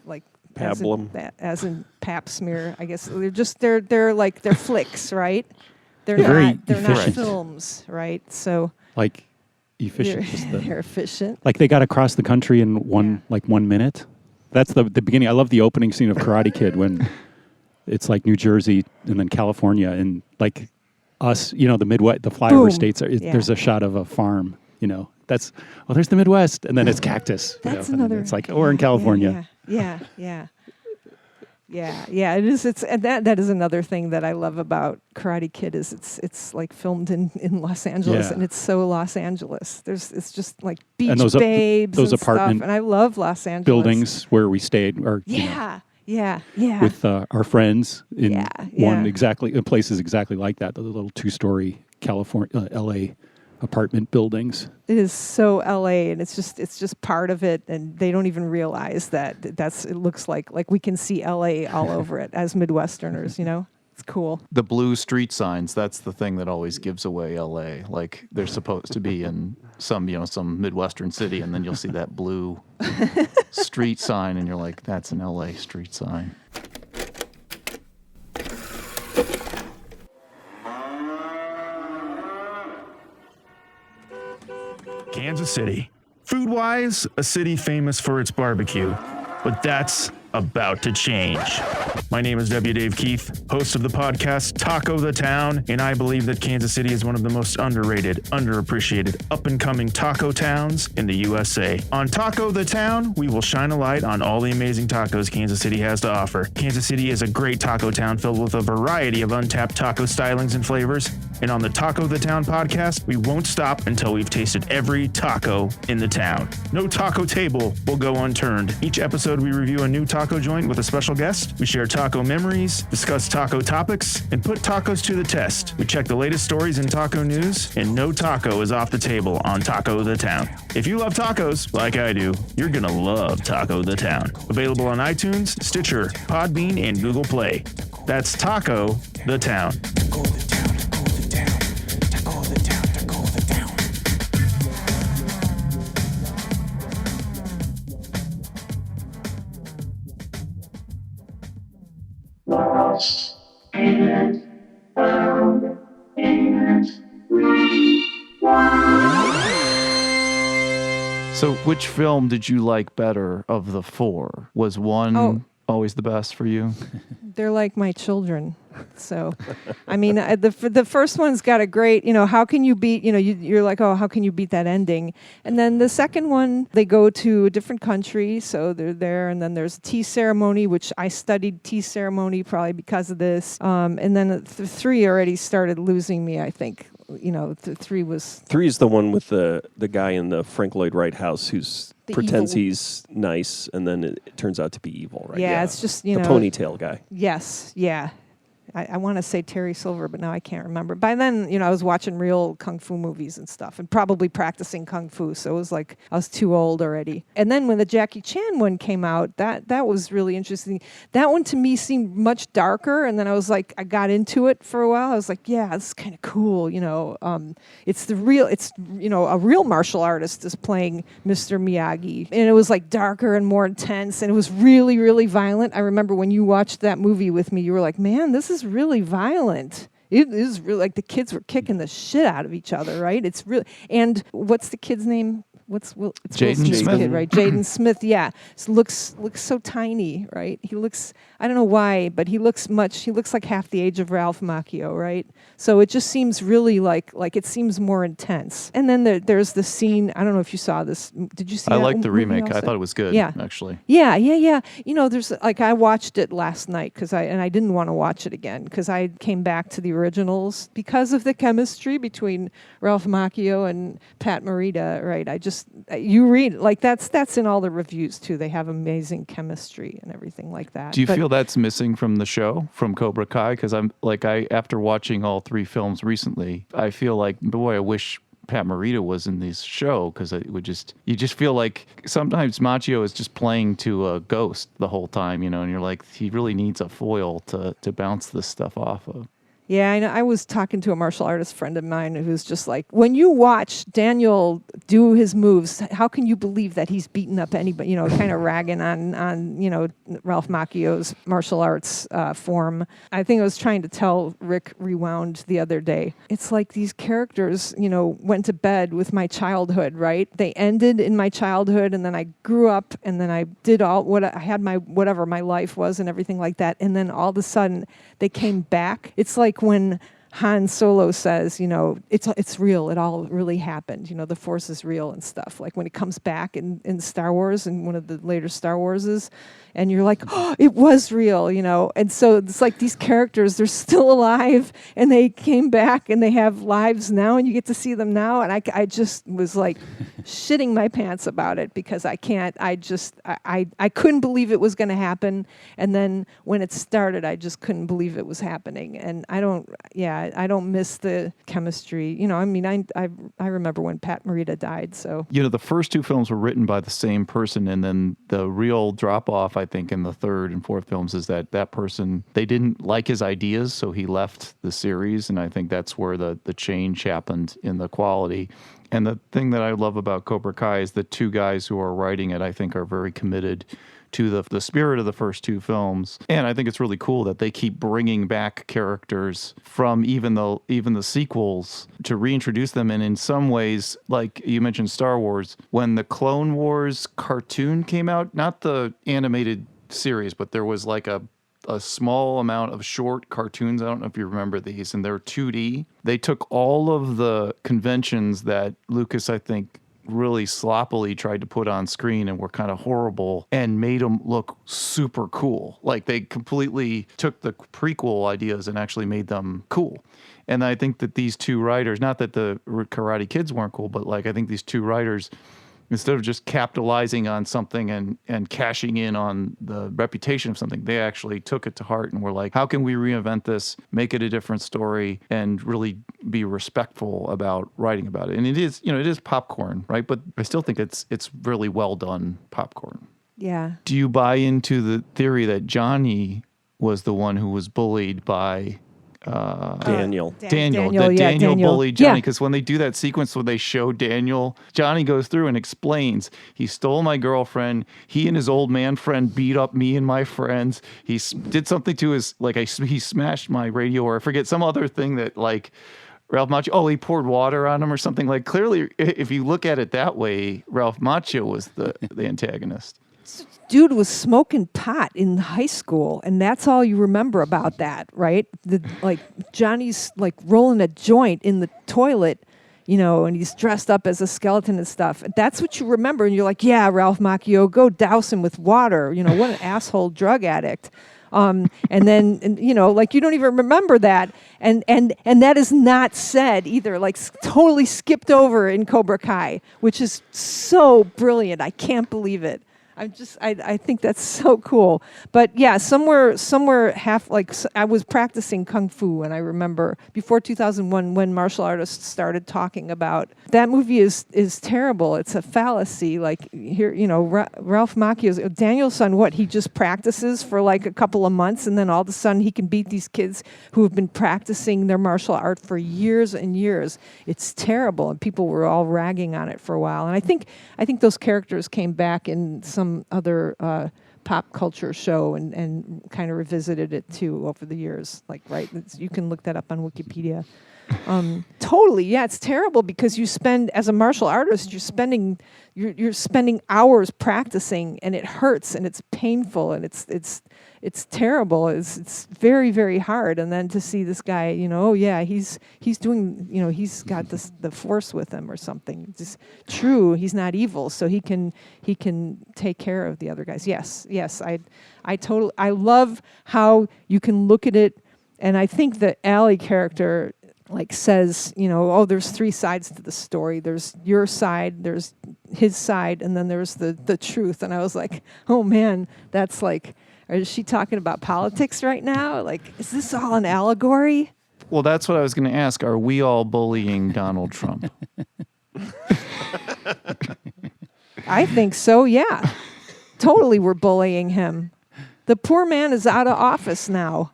Pablum. As in pap smear, I guess they're flicks, right? They're Very not efficient. films, right? So Like efficient. they're efficient. Like they got across the country in 1 minute. That's the beginning. I love the opening scene of Karate Kid when it's like New Jersey and then California and like us, you know, the Midwest, the flyover Boom. states. Yeah. There's a shot of a farm, you know. That's there's the Midwest, and then it's cactus. you That's know, and then another. It's like we're in California. Yeah. It is. It's and that is another thing that I love about Karate Kid is it's like filmed in Los Angeles, Yeah. and it's so Los Angeles. It's just like beach those babes, those and apartment stuff, and I love Los Angeles Buildings where we stayed, or you know, Yeah. with our friends in Yeah, one yeah. exactly in places exactly like that. The little 2-story California, L.A. apartment buildings. It is so LA, and it's just part of it, and they don't even realize that it looks like we can see LA all over it as Midwesterners, you know? It's cool. The blue street signs, that's the thing that always gives away LA. Like they're supposed to be in some Midwestern city, and then you'll see that blue street sign and you're like, that's an LA street sign. Kansas City. Food-wise, a city famous for its barbecue, but that's about to change. My name is W. Dave Keith, host of the podcast Taco the Town, and I believe that Kansas City is one of the most underrated, underappreciated, up-and-coming taco towns in the USA. On Taco the Town, we will shine a light on all the amazing tacos Kansas City has to offer. Kansas City is a great taco town filled with a variety of untapped taco stylings and flavors, and on the Taco the Town podcast, we won't stop until we've tasted every taco in the town. No taco table will go unturned. Each episode, we review a new taco joint with a special guest. We share taco memories, discuss taco topics, and put tacos to the test. We check the latest stories in taco news, and no taco is off the table on Taco the Town. If you love tacos, like I do, you're gonna love Taco the Town. Available on iTunes, Stitcher, Podbean, and Google Play. That's Taco the Town. So which film did you like better of the four? Was one Oh. always the best for you? They're like my children. So, I mean, the first one's got a great, you know, how can you beat, you know, you're like, oh, how can you beat that ending? And then the second one, they go to a different country, so they're there, and then there's a tea ceremony, which I studied tea ceremony probably because of this. And then three already started losing me, I think. You know, three was... 3 is the one with the guy in the Frank Lloyd Wright house who's The pretends evil. he's nice, and then it turns out to be evil, right? Yeah, it's just, you the know... ponytail guy. Yes, yeah. I want to say Terry Silver, but now I can't remember. By then, you know, I was watching real kung fu movies and stuff, and probably practicing kung fu. So it was like I was too old already. And then when the Jackie Chan one came out, that was really interesting. That one to me seemed much darker, and then I was like, I got into it for a while. I was like, yeah, this is kind of cool. You know, it's a real martial artist is playing Mr. Miyagi, and it was like darker and more intense, and it was really, really violent. I remember when you watched that movie with me, you were like, man, this is really violent. It is really like the kids were kicking the shit out of each other, right? It's really, and what's the kid's name? It's Will Jaden Smith's Smith. kid, right? Jaden Smith, yeah. Looks so tiny, right? He looks, I don't know why, but he looks like half the age of Ralph Macchio, right? So it just seems really like it seems more intense. And then there's the scene, I don't know if you saw this. Did you see I that liked the movie remake. I also? thought it was good, Yeah. actually. Yeah. You know, there's like I watched it last night because I didn't want to watch it again because I came back to the originals because of the chemistry between Ralph Macchio and Pat Morita, right? You read like that's in all the reviews too. They have amazing chemistry and everything like that. Do you But feel that's missing from the show, from Cobra Kai? Because after watching all three films recently, I feel like, boy, I wish Pat Morita was in this show, because you just feel like sometimes Macchio is just playing to a ghost the whole time, and you're like, he really needs a foil to bounce this stuff off of. Yeah, I know. I was talking to a martial artist friend of mine who's just like, when you watch Daniel do his moves, how can you believe that he's beaten up anybody? Kind of ragging on Ralph Macchio's martial arts form. I think I was trying to tell Rick Rewound the other day. It's like these characters, went to bed with my childhood, right? They ended in my childhood, and then I grew up, and then I did all what I had whatever my life was and everything like that, and then all of a sudden they came back. It's like when Han Solo says, it's real. It all really happened. The Force is real and stuff. Like when it comes back in Star Wars, and one of the later Star Warses, and you're like, oh, it was real, And so it's like these characters, they're still alive, and they came back, and they have lives now, and you get to see them now. And I just was like shitting my pants about it, because I couldn't believe it was going to happen. And then when it started, I just couldn't believe it was happening. And I don't miss the chemistry. I remember when Pat Morita died. So the first two films were written by the same person, and then the real drop off, I think, in the third and fourth films is that person, they didn't like his ideas, so he left the series, and I think that's where the change happened in the quality. And the thing that I love about Cobra Kai is the two guys who are writing it, I think, are very committed to the spirit of the first two films. And I think it's really cool that they keep bringing back characters from even the sequels to reintroduce them. And in some ways, like you mentioned Star Wars, when the Clone Wars cartoon came out, not the animated series, but there was like a small amount of short cartoons. I don't know if you remember these, and they're 2D. They took all of the conventions that Lucas, I think, really sloppily tried to put on screen and were kind of horrible, and made them look super cool. Like they completely took the prequel ideas and actually made them cool. And I think that these two writers, not that the Karate Kids weren't cool, but like I think these two writers, instead of just capitalizing on something and cashing in on the reputation of something, they actually took it to heart and were like, how can we reinvent this, make it a different story, and really be respectful about writing about it? And it is popcorn, right? But I still think it's really well done popcorn. yeah. Do you buy into the theory that Johnny was the one who was bullied by Daniel. Daniel bullied Johnny, because when they do that sequence where they show Daniel, Johnny goes through and explains, he stole my girlfriend, he and his old man friend beat up me and my friends, he did something to his, he smashed my radio, or I forget, some other thing that like Ralph Macchio, he poured water on him or something. Like clearly, if you look at it that way, Ralph Macchio was the antagonist. Dude was smoking pot in high school, and that's all you remember about that, right? Johnny's like rolling a joint in the toilet, and he's dressed up as a skeleton and stuff. That's what you remember, and you're like, yeah, Ralph Macchio, go douse him with water. What an asshole drug addict. And then you don't even remember that, and that is not said either. Like totally skipped over in Cobra Kai, which is so brilliant. I can't believe it. I think that's so cool. But yeah, somewhere I was practicing Kung Fu, and I remember before 2001 when martial artists started talking about that movie is terrible. It's a fallacy. Like here, Ralph Macchio's Daniel's son, he just practices for like a couple of months, and then all of a sudden he can beat these kids who have been practicing their martial art for years and years. It's terrible, and people were all ragging on it for a while. And I think those characters came back in some other pop culture show and kind of revisited it too over the years. You can look that up on Wikipedia. Totally, yeah, it's terrible because you spend, as a martial artist, you're spending hours practicing, and it hurts and it's painful and it's terrible. It's very, very hard. And then to see this guy, he's doing, he's got the force with him or something. Just true, he's not evil, so he can take care of the other guys. Yes, I love how you can look at it, and I think the Allie character says, there's three sides to the story. There's your side, there's his side, and then there's the truth. And I was like, oh man, that's is she talking about politics right now? Is this all an allegory? Well, that's what I was going to ask. Are we all bullying Donald Trump? I think so, yeah. Totally we're bullying him. The poor man is out of office now.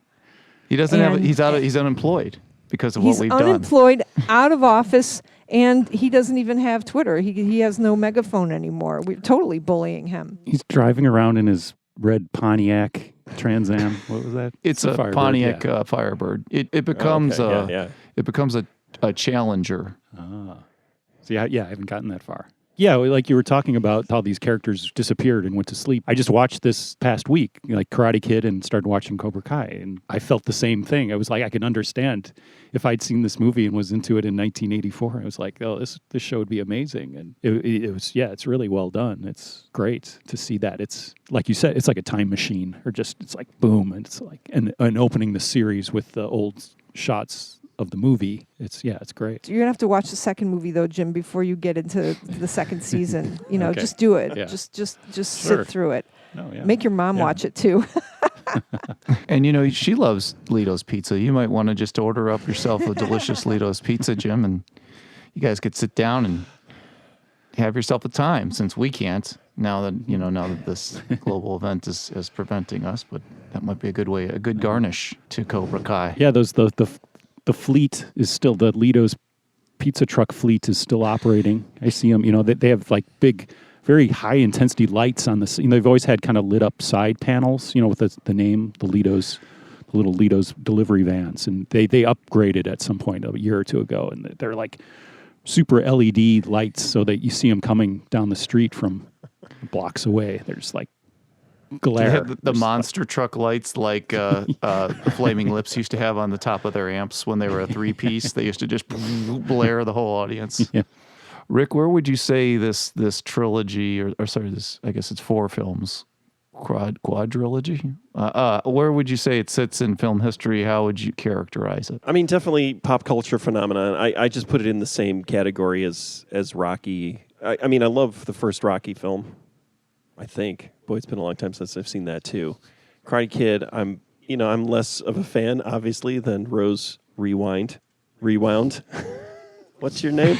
He doesn't And- he's unemployed because of what He's we've done. unemployed, out of office, and he doesn't even have Twitter. He has no megaphone anymore. We're totally bullying him. He's driving around in his red Pontiac Trans Am. What was that? It's a Firebird, Pontiac yeah. Firebird. It becomes Okay, it becomes a Challenger. See, I haven't gotten that far. Yeah, like you were talking about how these characters disappeared and went to sleep. I just watched this past week, like Karate Kid, and started watching Cobra Kai, and I felt the same thing. I was like, I can understand if I'd seen this movie and was into it in 1984. I was like, oh, this show would be amazing, and it was. Yeah, it's really well done. It's great to see that. It's like you said, it's like a time machine, or just it's like boom, and it's like and opening the series with the old shots of the movie. It's great. You're gonna have to watch the second movie though, Jim, before you get into the second season. Okay. Just do it. Yeah. Just Sure. sit through it. No, yeah. Make your mom watch it too. And she loves Lito's Pizza. You might want to just order up yourself a delicious Lito's Pizza, Jim, and you guys could sit down and have yourself a time, since we can't now that this global event is preventing us. But that might be a good garnish to Cobra Kai. Yeah, the fleet is still, the Lito's pizza truck fleet is still operating. I see them, they have like big, very high intensity lights on the, they've always had kind of lit up side panels, with the name, the little Lito's delivery vans. And they upgraded at some point a year or two ago. And they're like super LED lights so that you see them coming down the street from blocks away. There's like glare. They have the monster truck lights like the Flaming Lips used to have on the top of their amps when they were a three-piece. They used to just blare the whole audience. Yeah. Rick, where would you say this trilogy, or sorry, I guess it's 4 films, quadrilogy? Where would you say it sits in film history? How would you characterize it? I mean, definitely pop culture phenomenon. I just put it in the same category as Rocky. I mean, I love the first Rocky film, I think. Boy, it's been a long time since I've seen that too. Karate Kid, I'm less of a fan, obviously, than Rose Rewound. What's your name?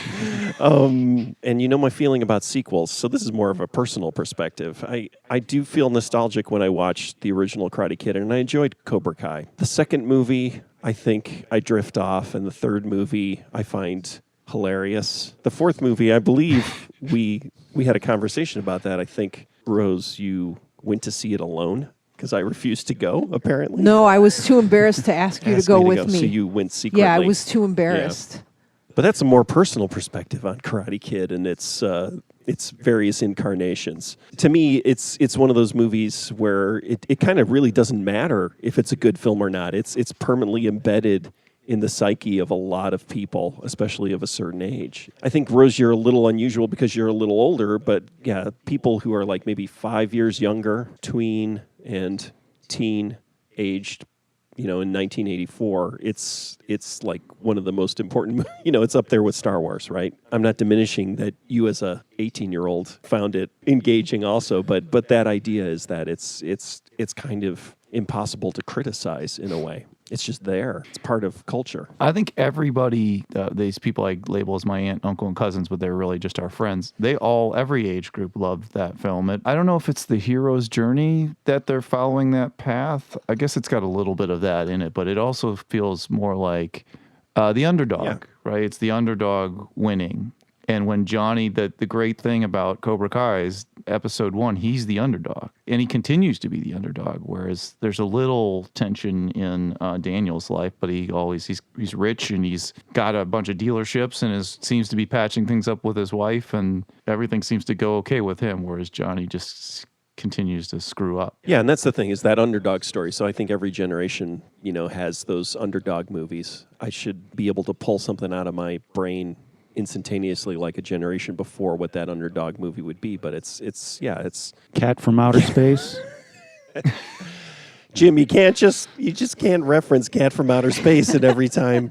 And my feeling about sequels. So this is more of a personal perspective. I do feel nostalgic when I watch the original Karate Kid, and I enjoyed Cobra Kai. The second movie, I think I drift off, and the third movie I find hilarious. The fourth movie, I believe we had a conversation about that. I think, Rose, you went to see it alone because I refused to go, apparently. No, I was too embarrassed to ask you to go with me. So you went secretly. Yeah, I was too embarrassed. Yeah. But that's a more personal perspective on Karate Kid and its various incarnations. To me, it's one of those movies where it kind of really doesn't matter if it's a good film or not. It's permanently embedded in the psyche of a lot of people, especially of a certain age. I think, Rose, you're a little unusual because you're a little older, but yeah, people who are like maybe 5 years younger, tween and teen aged, in 1984, it's like one of the most important, it's up there with Star Wars, right? I'm not diminishing that you as a 18-year-old found it engaging also, but that idea is that it's kind of impossible to criticize in a way. It's just there. It's part of culture. I think everybody, these people I label as my aunt, uncle, and cousins, but they're really just our friends. Every age group loved that film. I don't know if it's the hero's journey that they're following that path. I guess it's got a little bit of that in it, but it also feels more like the underdog, right? It's the underdog winning. And when Johnny, the great thing about Cobra Kai is episode 1, he's the underdog. And he continues to be the underdog, whereas there's a little tension in Daniel's life, but he's rich and he's got a bunch of dealerships and seems to be patching things up with his wife, and everything seems to go okay with him, whereas Johnny just continues to screw up. Yeah, and that's the thing, is that underdog story. So I think every generation, has those underdog movies. I should be able to pull something out of my brain instantaneously, like a generation before, what that underdog movie would be. But it's Cat from Outer Space. Jim, you just can't reference Cat from Outer Space at every time.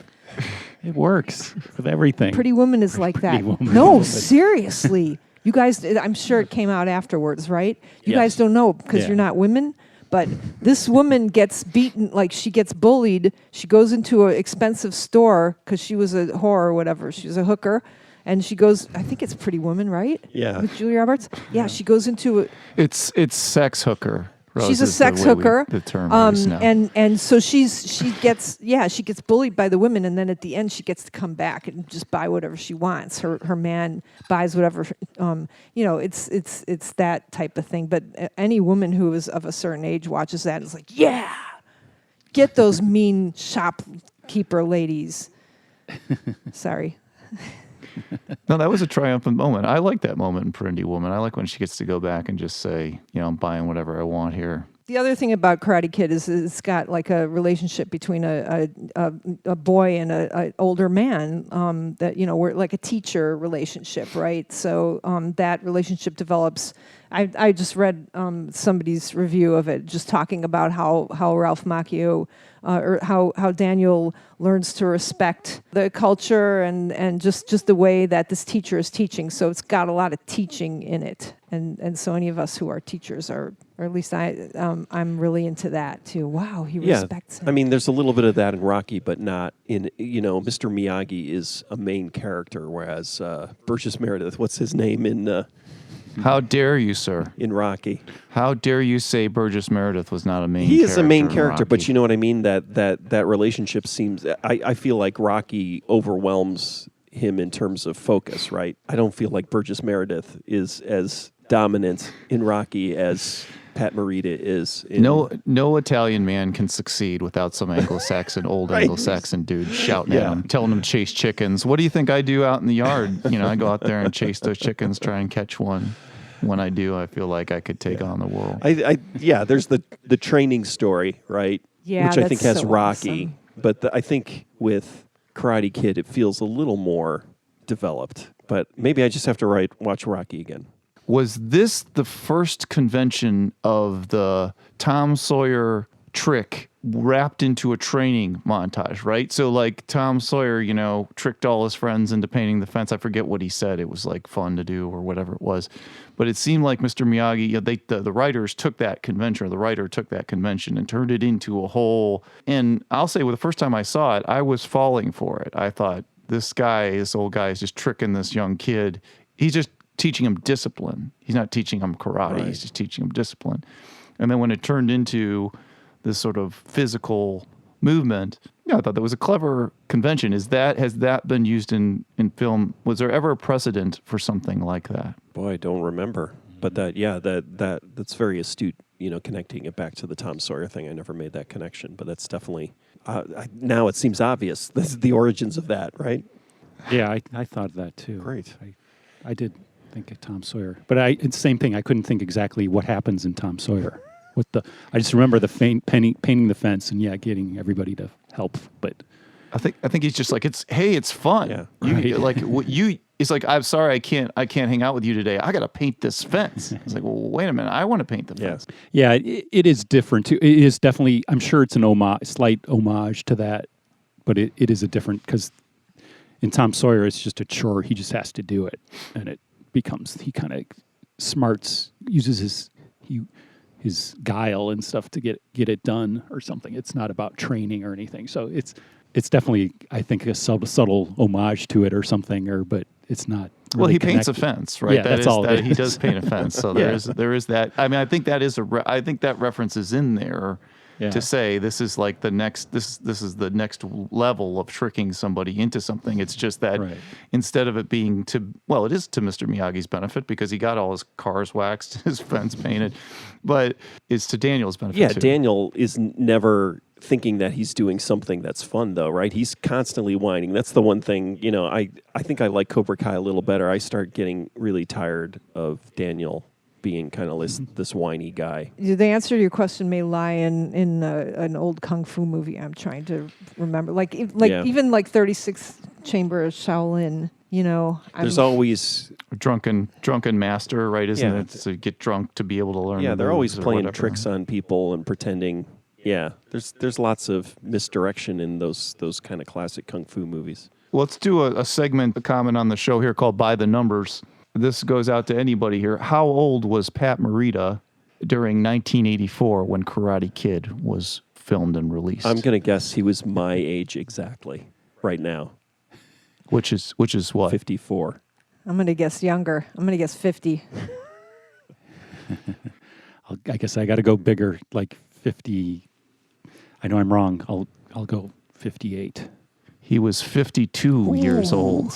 It works with everything. Pretty Woman is like that. Woman. No, seriously. You guys, I'm sure it came out afterwards, right? You Yes. guys don't know because Yeah. you're not women, But this woman gets beaten, like she gets bullied. She goes into an expensive store because she was a whore or whatever. She was a hooker. And she goes, I think it's Pretty Woman, right? Yeah. With Julia Roberts? Yeah, she goes into a... It's sex hooker. Rose, She's a is the sex way hooker. The term we use now. And so she gets bullied by the women, and then at the end she gets to come back and just buy whatever she wants. Her man buys whatever, it's that type of thing. But any woman who is of a certain age watches that and is like, yeah, get those mean shopkeeper ladies. Sorry. No, that was a triumphant moment. I like that moment in Pretty Woman. I like when she gets to go back and just say, I'm buying whatever I want here. The other thing about Karate Kid is it's got like a relationship between a boy and a older man that we're like a teacher relationship, right? So that relationship develops. I just read somebody's review of it, just talking about how Ralph Macchio or how Daniel learns to respect the culture and just the way that this teacher is teaching. So it's got a lot of teaching in it, and so any of us who are teachers are, or at least I'm really into that too. Wow, he respects him. I mean, there's a little bit of that in Rocky, but not in, Mr. Miyagi is a main character, whereas Burgess Meredith, what's his name in How dare you, sir? in Rocky? How dare you say Burgess Meredith was not a main He character? is a main in character, but Rocky? you know what I mean? That relationship seems, I feel like Rocky overwhelms him in terms of focus, right? I don't feel like Burgess Meredith is as dominant in Rocky as Pat Morita is in... No Italian man can succeed without some Anglo-Saxon, old Right. Anglo-Saxon dude shouting Yeah. at him, telling him to chase chickens. What do you think I do out in the yard? I go out there and chase those chickens, try and catch one. When I do, I feel like I could take on the world. There's the training story, right? Yeah, which I think that's has so Rocky, awesome. but I think with Karate Kid it feels a little more developed. But maybe I just have to watch Rocky again. Was this the first convention of the Tom Sawyer trick wrapped into a training montage, right? So like Tom Sawyer, tricked all his friends into painting the fence. I forget what he said. It was like fun to do or whatever it was. But it seemed like Mr. Miyagi, the writers took that convention, or the writer took that convention and turned it into a whole. And I'll say, the first time I saw it, I was falling for it. I thought, this old guy is just tricking this young kid. He's just teaching him discipline. He's not teaching him karate. Right. He's just teaching him discipline. And then when it turned into this sort of physical movement, I thought that was a clever convention. Has that been used in film? Was there ever a precedent for something like that? Boy, I don't remember. But that's very astute, connecting it back to the Tom Sawyer thing. I never made that connection, but that's definitely, now it seems obvious. This is the origins of that, right? Yeah, I thought of that too. Great. I did think of Tom Sawyer, but it's the same thing. I couldn't think exactly what happens in Tom Sawyer. I just remember the painting the fence and getting everybody to help. But I think he's just like, it's fun. Yeah. It's like, I'm sorry, I can't hang out with you today. I got to paint this fence. It's like, well, wait a minute, I want to paint the fence. yeah, it is different too. It is definitely. I'm sure it's an slight homage to that, but it is a different, because in Tom Sawyer it's just a chore. He just has to do it, and it becomes, he kind of uses his guile and stuff to get it done or something. It's not about training or anything. So it's definitely, I think, a subtle homage to it or something. But it's not. Really Well, he paints a connected. fence, right? Yeah, that's all it He is. does paint a fence. So there is that. I mean, I think that is I think that reference is in there. Yeah. To say this is like the next this is the next level of tricking somebody into something. It's just that Right. instead of it being it is to Mr. Miyagi's benefit because he got all his cars waxed, his fence painted, but it's to Daniel's benefit Yeah, too. Daniel is never thinking that he's doing something that's fun, though, right? He's constantly whining. That's the one thing, I think I like Cobra Kai a little better. I start getting really tired of Daniel being kind of this whiny guy. The answer to your question may lie in an old kung fu movie I'm trying to remember, even 36 Chamber of Shaolin. There's always drunken master, right? Isn't Yeah. it to get drunk to be able to learn? yeah, the they're always moves or playing whatever. tricks on people and pretending. Yeah, there's lots of misdirection in those kind of classic kung fu movies. Let's do a segment, a comment on the show here called By the Numbers. This goes out to anybody here. How old was Pat Morita during 1984 when Karate Kid was filmed and released. I'm going to guess he was my age exactly right now, which is what? 54. I'm going to guess younger. I'm going to guess 50. I guess I got to go bigger, like 50. I know I'm wrong. I'll go 58. He was 52 years old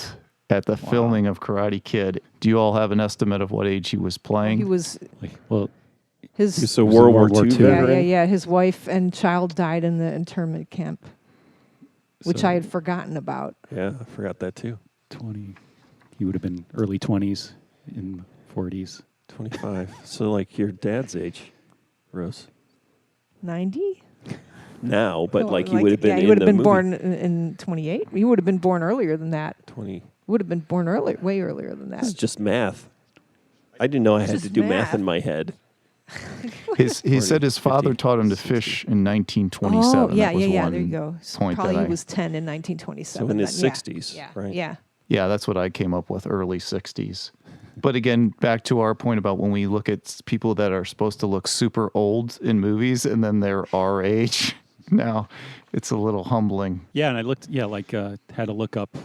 at the filming of Karate Kid. Do you all have an estimate of what age he was playing? He was He's a World War II veteran. Yeah. His wife and child died in the internment camp, which I had forgotten about. Yeah, I forgot that too. 20. He would have been early 20s in 40s. 25. So like your dad's age, Rose. 90? Now, but No, like he would have been. Yeah, he would have been born in 28. He would have been born earlier than that. 20. Would have been born way earlier than that. This is just math. I didn't know I had Just to do math math. in my head. He said his 50, father taught him to 60. fish in 1927. Oh, yeah. That was one There you go. point Probably that he was 10 in 1927. So in his then. 60s, yeah. right? Yeah. Yeah, that's what I came up with, early 60s. But again, back to our point about when we look at people that are supposed to look super old in movies and then they're our age, now it's a little humbling. Yeah, and I looked, had to look up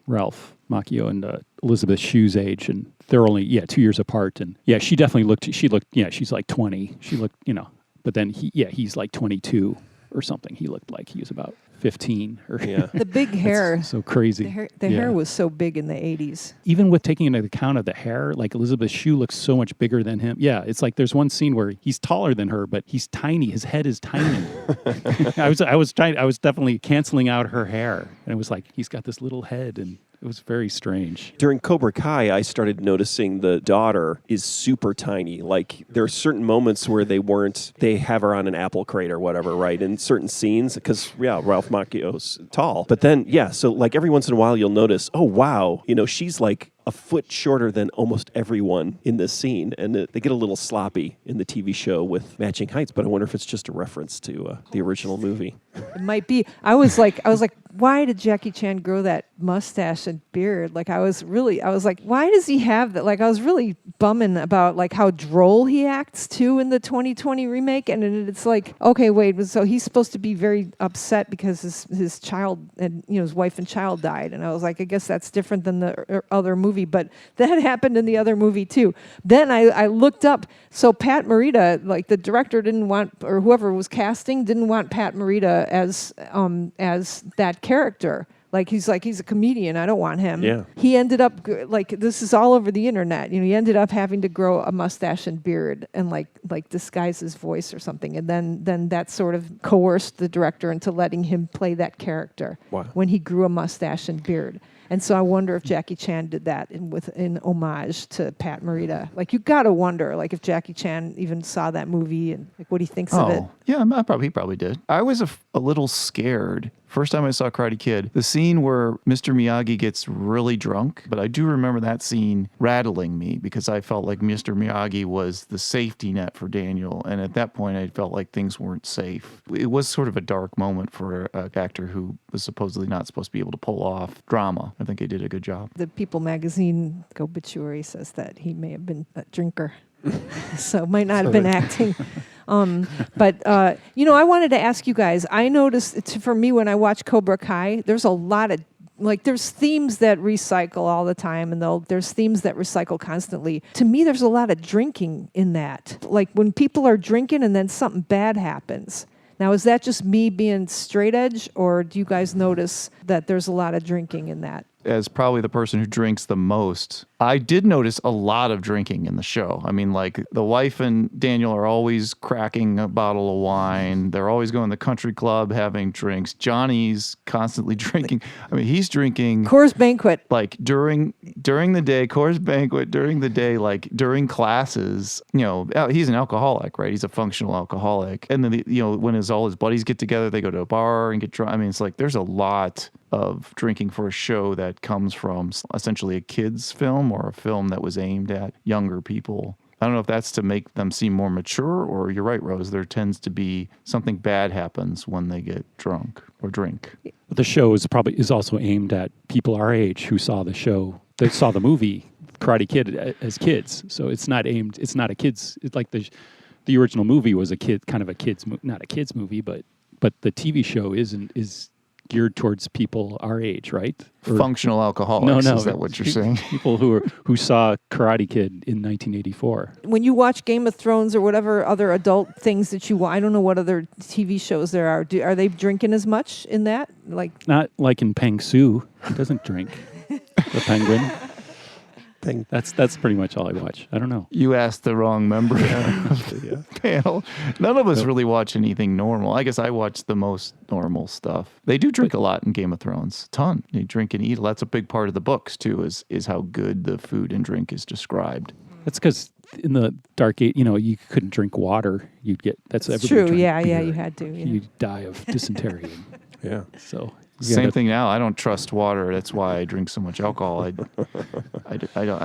Ralph Macchio and Elizabeth Shue's age, and they're only, 2 years apart. And yeah, she definitely she's like 20. She looked, but then he's like 22 or something. He looked like he was about 15 or Yeah. The big hair. so crazy. The hair was so big in the 80s. Even with taking into account of the hair, like Elizabeth Shue looks so much bigger than him. Yeah, it's like there's one scene where he's taller than her, but he's tiny. His head is tiny. I was definitely canceling out her hair, and it was like he's got this little head, and it was very strange. During Cobra Kai, I started noticing the daughter is super tiny. Like there are certain moments where they have her on an apple crate or whatever, right? In certain scenes, because Ralph Macchio's tall. But then, so like every once in a while you'll notice, oh wow, she's like a foot shorter than almost everyone in this scene. And they get a little sloppy in the TV show with matching heights, but I wonder if it's just a reference to the original movie. It might be. I was like, why did Jackie Chan grow that mustache and beard? Like, I was like, why does he have that? Like, I was really bumming about like how droll he acts too in the 2020 remake. And it's like, okay, wait, so he's supposed to be very upset because his child and his wife and child died. And I was like, I guess that's different than the other movie, but that happened in the other movie too. Then I looked up. So Pat Morita, like the director didn't want, or whoever was casting didn't want Pat Morita as that character. Like he's a comedian. I don't want him. Yeah. He ended up like, this is all over the internet. He ended up having to grow a mustache and beard and like disguise his voice or something. And then that sort of coerced the director into letting him play that character. Wow. When he grew a mustache and beard. And so I wonder if Jackie Chan did that in homage to Pat Morita. Like, you got to wonder, like, if Jackie Chan even saw that movie and like what he thinks of it. Yeah, he probably did. I was a little scared. First time I saw Karate Kid, the scene where Mr. Miyagi gets really drunk, but I do remember that scene rattling me because I felt like Mr. Miyagi was the safety net for Daniel. And at that point, I felt like things weren't safe. It was sort of a dark moment for an actor who was supposedly not supposed to be able to pull off drama. I think he did a good job. The People magazine obituary says that he may have been a drinker. So might not have been acting. But I wanted to ask you guys, I noticed for me when I watch Cobra Kai, there's a lot of, like, there's themes that recycle all the time, and there's themes that recycle constantly. To me, there's a lot of drinking in that. Like when people are drinking and then something bad happens. Now, is that just me being straight edge, or do you guys notice that there's a lot of drinking in that? As probably the person who drinks the most, I did notice a lot of drinking in the show. I mean, like, the wife and Daniel are always cracking a bottle of wine. They're always going to the country club having drinks. Johnny's constantly drinking. I mean, he's drinking Coors Banquet. like during the day, Coors Banquet, during the day, like during classes. He's an alcoholic, right? He's a functional alcoholic. And then when all his buddies get together, they go to a bar and get drunk. I mean, it's like there's a lot of drinking for a show that comes from essentially a kid's film or a film that was aimed at younger people. I don't know if that's to make them seem more mature, or you're right, Rose, there tends to be something bad happens when they get drunk or drink. The show is also aimed at people our age who saw the show, they saw the movie Karate Kid as kids, so it's not aimed. It's not a kids. It's like the original movie was a kid, kind of a kids, not a kids movie, but the TV show is geared towards people our age, right? Or, Functional alcoholics. no, Is that what you're saying? People who saw Karate Kid in 1984. When you watch Game of Thrones or whatever other adult things that you watch, I don't know what other TV shows there are. Are they drinking as much in that? Like Not like in Peng Su. He doesn't drink. The penguin. That's pretty much all I watch. I don't know. You asked the wrong member of the panel. None of us really watch anything normal. I guess I watch the most normal stuff. They do drink a lot in Game of Thrones. Ton. They drink and eat. That's a big part of the books, too, is how good the food and drink is described. That's because in the Dark Age, you couldn't drink water. You'd get everybody true. drank Yeah, beer. you had to. Yeah. You'd die of dysentery. Yeah. So Same thing now. I don't trust water. That's why I drink so much alcohol. I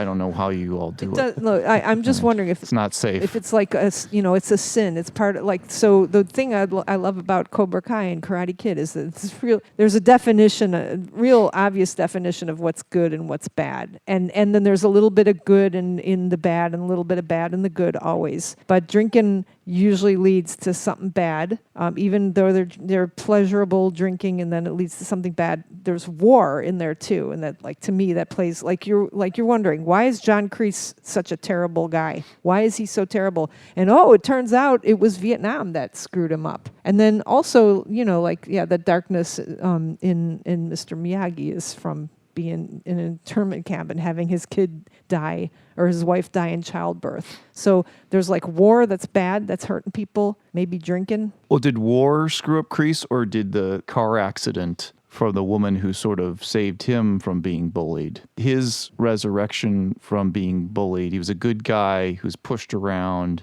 don't know how you all do it. Look, I'm just wondering if It's not safe. if it's like it's a sin. It's part of so the thing I love about Cobra Kai and Karate Kid is that it's real. There's a definition, a real obvious definition of what's good and what's bad, and then there's a little bit of good in the bad and a little bit of bad in the good always. But drinking usually leads to something bad, even though they're pleasurable drinking, and then it leads to something bad. There's war in there too, and that, like, to me, that plays like you're wondering, why is John Kreese such a terrible guy? Why is he so terrible? And it turns out it was Vietnam that screwed him up. And then also, the darkness in Mr. Miyagi is from being in an internment camp and having his kid die or his wife die in childbirth. So there's like war that's bad, that's hurting people, maybe drinking. Well, did war screw up Kreese, or did the car accident for the woman who sort of saved him from being bullied? His resurrection from being bullied. He was a good guy who's pushed around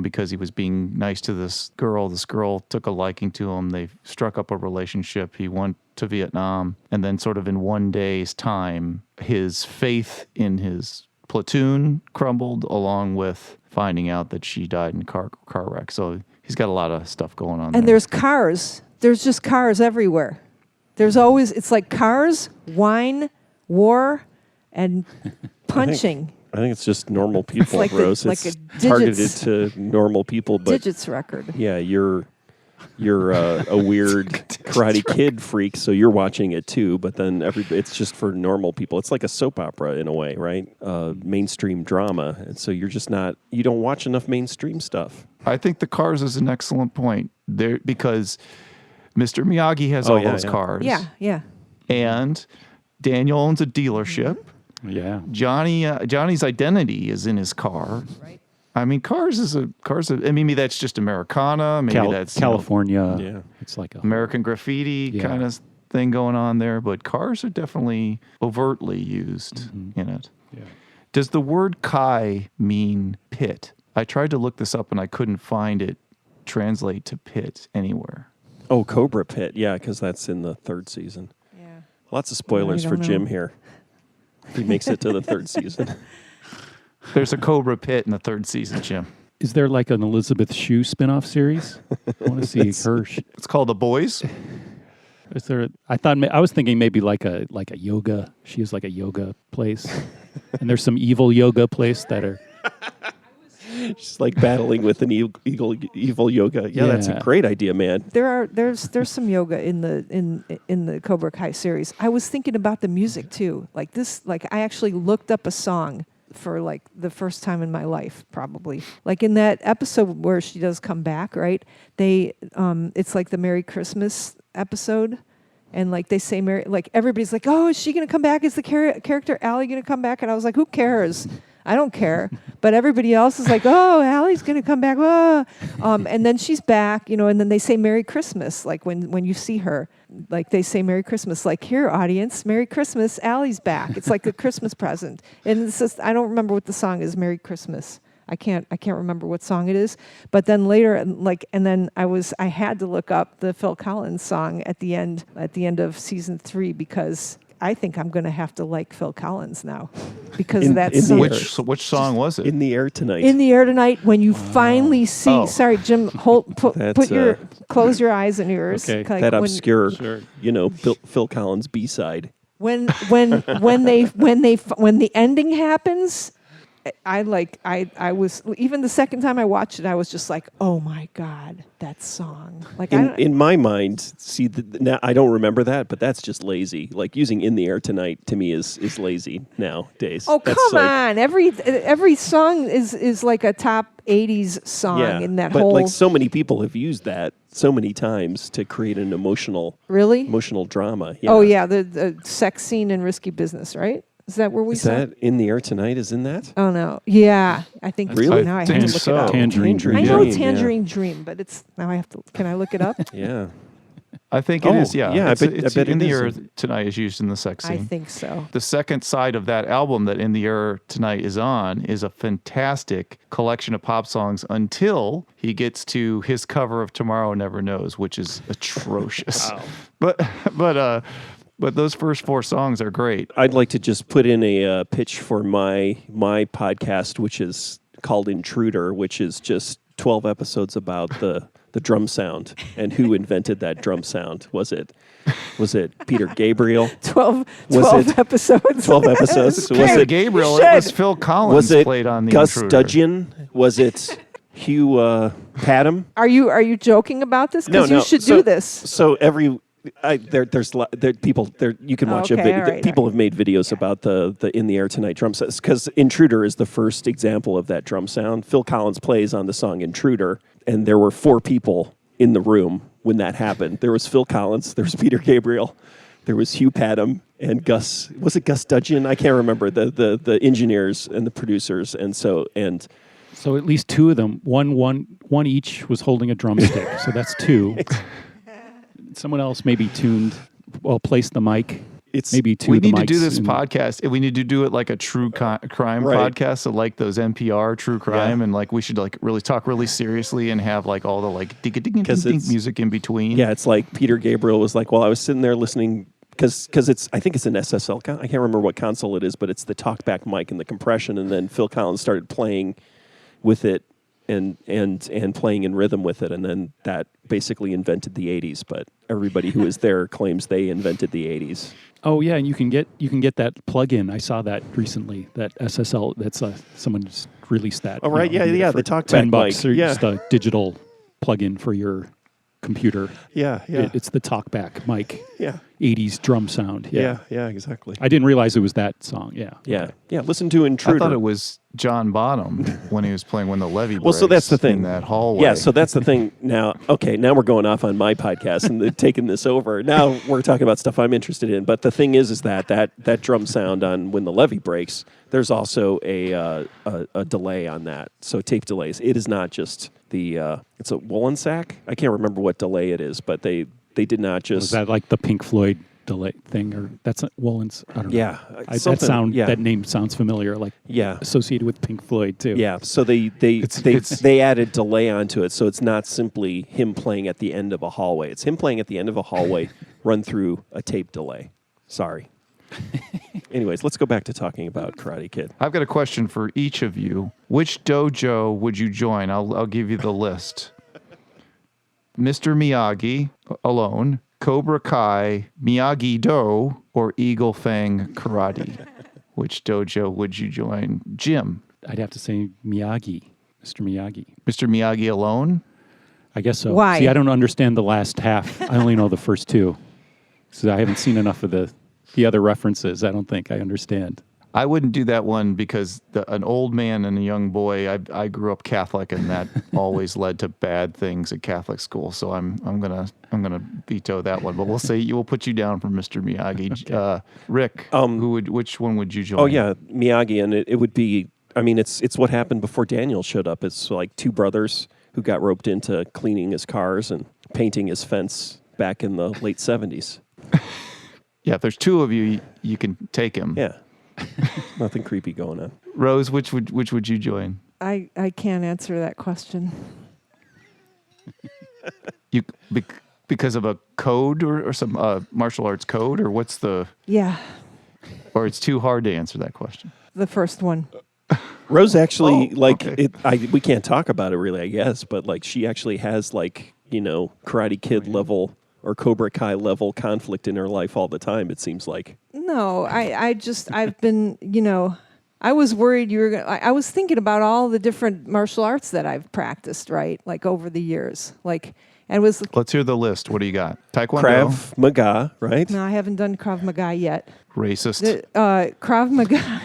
because he was being nice to this girl. This girl took a liking to him. They struck up a relationship. He went to Vietnam, and then sort of in one day's time, his faith in his platoon crumbled, along with finding out that she died in a car wreck. So he's got a lot of stuff going on. And there. there's cars. There's just cars everywhere. There's always, it's like cars, wine, war, and punching. I think it's just normal people, like Rose. like it's a targeted digits- to normal people, but Digits record. yeah, you're a weird Karate Kid freak, so you're watching it too. But then it's just for normal people. It's like a soap opera in a way, right? Mainstream drama, and so you're just not. You don't watch enough mainstream stuff. I think the cars is an excellent point there, because Mr. Miyagi has all those cars. Yeah. And Daniel owns a dealership. Yeah. Johnny's identity is in his car. Right. I mean, maybe that's just Americana. Maybe that's California. Yeah. It's like American graffiti Yeah. kind of thing going on there. But cars are definitely overtly used in it. Yeah. Does the word Kai mean pit? I tried to look this up and I couldn't find it translate to pit anywhere. Oh, Cobra Pit, yeah, because that's in the third season. Yeah. Lots of spoilers I for don't Jim know. here. He makes it to the third season. There's a Cobra Pit in the third season, Jim. Is there like an Elizabeth Shue spinoff series? I want to see her. It's called The Boys. Is there? I was thinking maybe like a yoga. She has like a yoga place, and there's some evil yoga place that are. She's like battling with an evil yoga. Yeah, that's a Yeah. great idea, man. There's some yoga in the Cobra Kai series. I was thinking about the music too. Like I actually looked up a song for like the first time in my life, probably. Like in that episode where she does come back, right? It's like the Merry Christmas episode. And like they say, like everybody's like, oh, is she going to come back? Is the character Allie going to come back? And I was like, who cares? I don't care. But everybody else is like, oh, Allie's going to come back. Whoa. And then she's back, and then they say Merry Christmas. Like when you see her, like they say Merry Christmas. Like, here, audience, Merry Christmas, Allie's back. It's like a Christmas present. And it's just, I don't remember what the song is, Merry Christmas. I can't remember what song it is. But then later, I had to look up the Phil Collins song at the end of season 3, because I think I'm going to have to like Phil Collins now because of that in the song. air. Which song was it? In the Air Tonight. In the Air Tonight, when you finally see. Oh. Sorry, Jim. Close your eyes and ears. Okay. Like that when- obscure, Sure. Phil Collins B-side. when the ending happens, I was, even the second time I watched it, I was just like, oh my God, that song. Like In my mind, see, now I don't remember that, but that's just lazy. Like using "In the Air Tonight" to me is lazy nowadays. oh That's come like- on, every song is like a top 80s song Yeah, in that but whole. like so many people have used that so many times to create an emotional drama. Yeah. Oh yeah, the sex scene in Risky Business, right? Is that where we Is saw? that "In the Air Tonight"? Is in that? Oh no, yeah, I think Really? now I have think to look so. it up. Tangerine Dream. I know Dream, yeah. Tangerine Dream, but it's now I have to. Can I look it up? Yeah. I think it is. Yeah, yeah, I It's, bet- it's I bet in it the is. air tonight is used in the sex I scene. think so. The second side of that album that In the Air Tonight is on is a fantastic collection of pop songs until he gets to his cover of Tomorrow Never Knows, which is atrocious. But those first four songs are great. I'd like to just put in a pitch for my podcast, which is called Intruder, which is just 12 episodes about the drum sound and who invented that drum sound. Was it Peter Gabriel? 12 Was it episodes. 12 episodes? Was Peter it Gabriel, you it was should. Phil Collins was it played on the Gus Intruder. Dudgeon? Was it Hugh Padham? Are you joking about this? Because you should So- do this. So there's people there. You can watch Okay, a video. all right, People all have made videos about the "In the Air Tonight" drum sets because "Intruder" is the first example of that drum sound. Phil Collins plays on the song "Intruder," and there were 4 people in the room when that happened. There was Phil Collins, there was Peter Gabriel, there was Hugh Padham, and Gus. Was it Gus Dudgeon? I can't remember the engineers and the producers, So at least 2 of them, one each was holding a drumstick. So that's 2. Someone else maybe placed the mic. It's Maybe 2 We of the need to do mics this in- podcast. And we need to do it like a true crime Right. podcast. So like those NPR true crime, and like we should like really talk really seriously and have like all the like ding ding ding 'Cause ding it's- music in between. Yeah, it's like Peter Gabriel was like, well, I was sitting there listening because I think it's an SSL. I can't remember what console it is, but it's the talkback mic and the compression. And then Phil Collins started playing with it and playing in rhythm with it, and then that basically invented the '80s. But everybody who was there claims they invented the '80s. Oh yeah, and you can get that plug-in. I saw that recently. That SSL. That's someone just released that. Oh, right. You know, Yeah, you get yeah, it for the talkback $10 mic. or Yeah. just a digital plug-in for your computer. Yeah, yeah, It's the talkback mic. yeah, 80s drum sound. yeah, yeah, exactly. I didn't realize it was that song. Yeah. Yeah, yeah. Listen to Intruder. I thought it was John Bonham when he was playing When the Levee Breaks. Well, so that's the thing. In that hallway. Yeah, so that's the thing. Now, okay, now we're going off on my podcast and taking this over. Now we're talking about stuff I'm interested in. But the thing is that drum sound on When the Levee Breaks, there's also a delay on that. So tape delays. It is not just it's a woolen sack. I can't remember what delay it is, but they did not just. Was that like the Pink Floyd delay thing, or that's Woolens? I don't know. Yeah, That something- yeah. That name sounds familiar. Like Yeah. associated with Pink Floyd too. Yeah, so they added delay onto it, so it's not simply him playing at the end of a hallway. It's him playing at the end of a hallway, run through a tape delay. Sorry. Anyways, let's go back to talking about Karate Kid. I've got a question for each of you. Which dojo would you join? I'll give you the list. Mr. Miyagi alone, Cobra Kai, Miyagi-Do, or Eagle Fang Karate. Which dojo would you join? Jim. I'd have to say Miyagi, Mr. Miyagi. Mr. Miyagi alone? I guess so. Why? See, I don't understand the last half. I only know the first 2. So I haven't seen enough of the other references. I don't think I understand. I wouldn't do that one because an old man and a young boy. I grew up Catholic, and that always led to bad things at Catholic school. So I'm gonna veto that one. But we'll say we'll put you down for Mr. Miyagi. Rick, which one would you join? Oh yeah, Miyagi, and it would be. I mean, it's what happened before Daniel showed up. It's like 2 brothers who got roped into cleaning his cars and painting his fence back in the late '70s. Yeah, if there's 2 of you, you can take him. Yeah, nothing creepy going on. Rose, which would you join? I can't answer that question. You because of a code or some martial arts code, or what's the? Yeah, Or it's too hard to answer that question. the first one. Rose actually okay. we can't talk about it really, I guess, but like she actually has Karate Kid level or Cobra Kai level conflict in her life all the time. It seems like. No, I've been, I was worried you were going to, I was thinking about all the different martial arts that I've practiced, right? Like over the years. Like, and it was, Let's hear the list. What do you got? Taekwondo. Krav Maga, right? no, I haven't done Krav Maga yet. Racist. Krav Maga,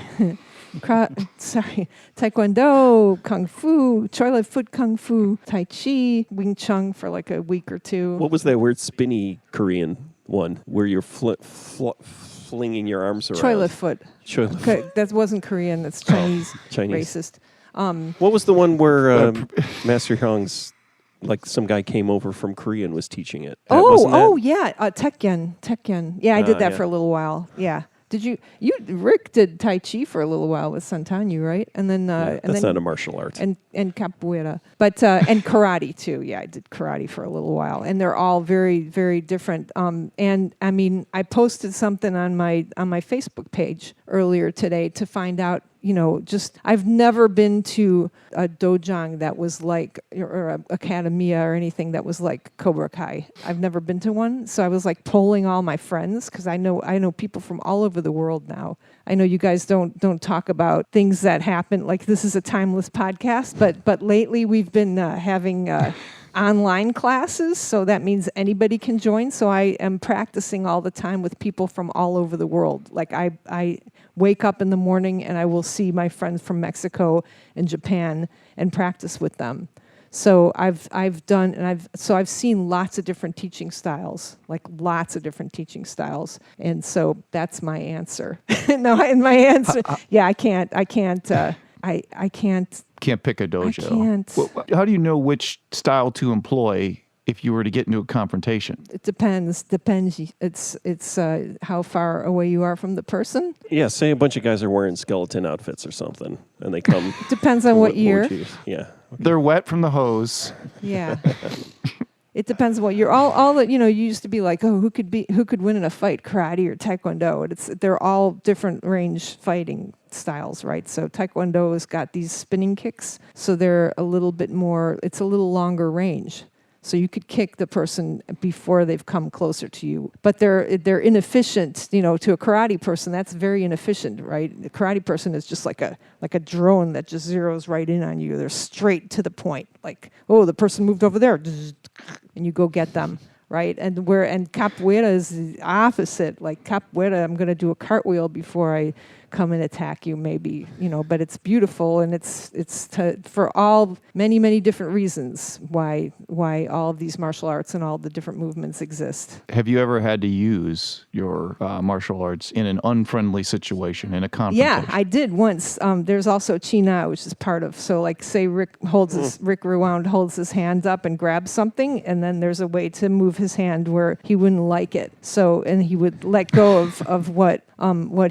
Taekwondo, Kung Fu, Choi Left Foot Kung Fu, Tai Chi, Wing Chun for like a week or two. What was that weird spinny Korean one where you're flinging your arms around? Choi Left Foot. Choi Left Okay, that wasn't Korean. That's Chinese. Chinese. Racist. What was the one where Master Hyung's, like some guy came over from Korea and was teaching it? Wasn't that- Yeah, Tekyen. Yeah, I did that yeah. for a little while. Yeah. Did Rick did Tai Chi for a little while with Santanyu, right? And then That's and then, not a martial art. and capoeira, but and karate too. Yeah, I did karate for a little while, and they're all very, very different. And I mean, I posted something on my Facebook page earlier today to find out. Just I've never been to a dojang that was like, or a academia or anything that was like Cobra Kai. I've never been to one, so I was like polling all my friends because I know people from all over the world now. I know you guys don't talk about things that happen. Like this is a timeless podcast, but lately we've been having online classes, so that means anybody can join. So I am practicing all the time with people from all over the world. Like I wake up in the morning and I will see my friends from Mexico and Japan and practice with them. So I've seen lots of different teaching styles, and so that's my answer. No, and my answer, yeah, I can't. Can't pick a dojo. I can't. How do you know which style to employ if you were to get into a confrontation? It depends. It's how far away you are from the person. Yeah, say a bunch of guys are wearing skeleton outfits or something, and they come. Depends on what year. would you- Yeah. They're wet from the hose. Yeah. It depends on what you're all that you used to be like, oh, who could win in a fight, karate or taekwondo, and they're all different range fighting styles, right? So taekwondo has got these spinning kicks, so they're a little bit more, it's a little longer range. So you could kick the person before they've come closer to you. But they're inefficient, to a karate person, that's very inefficient, right? The karate person is just like a drone that just zeroes right in on you. They're straight to the point. Like, oh, the person moved over there, and you go get them, right? And capoeira is the opposite. Like capoeira, I'm going to do a cartwheel before I come and attack you, maybe, but it's beautiful, and it's for all many different reasons why all of these martial arts and all the different movements exist. Have you ever had to use your martial arts in an unfriendly situation, in a confrontation? Yeah, I did once. There's also China, which is part of. So, like, say Rick Rewound holds his hand up and grabs something, and then there's a way to move his hand where he wouldn't like it. So, and he would let go of what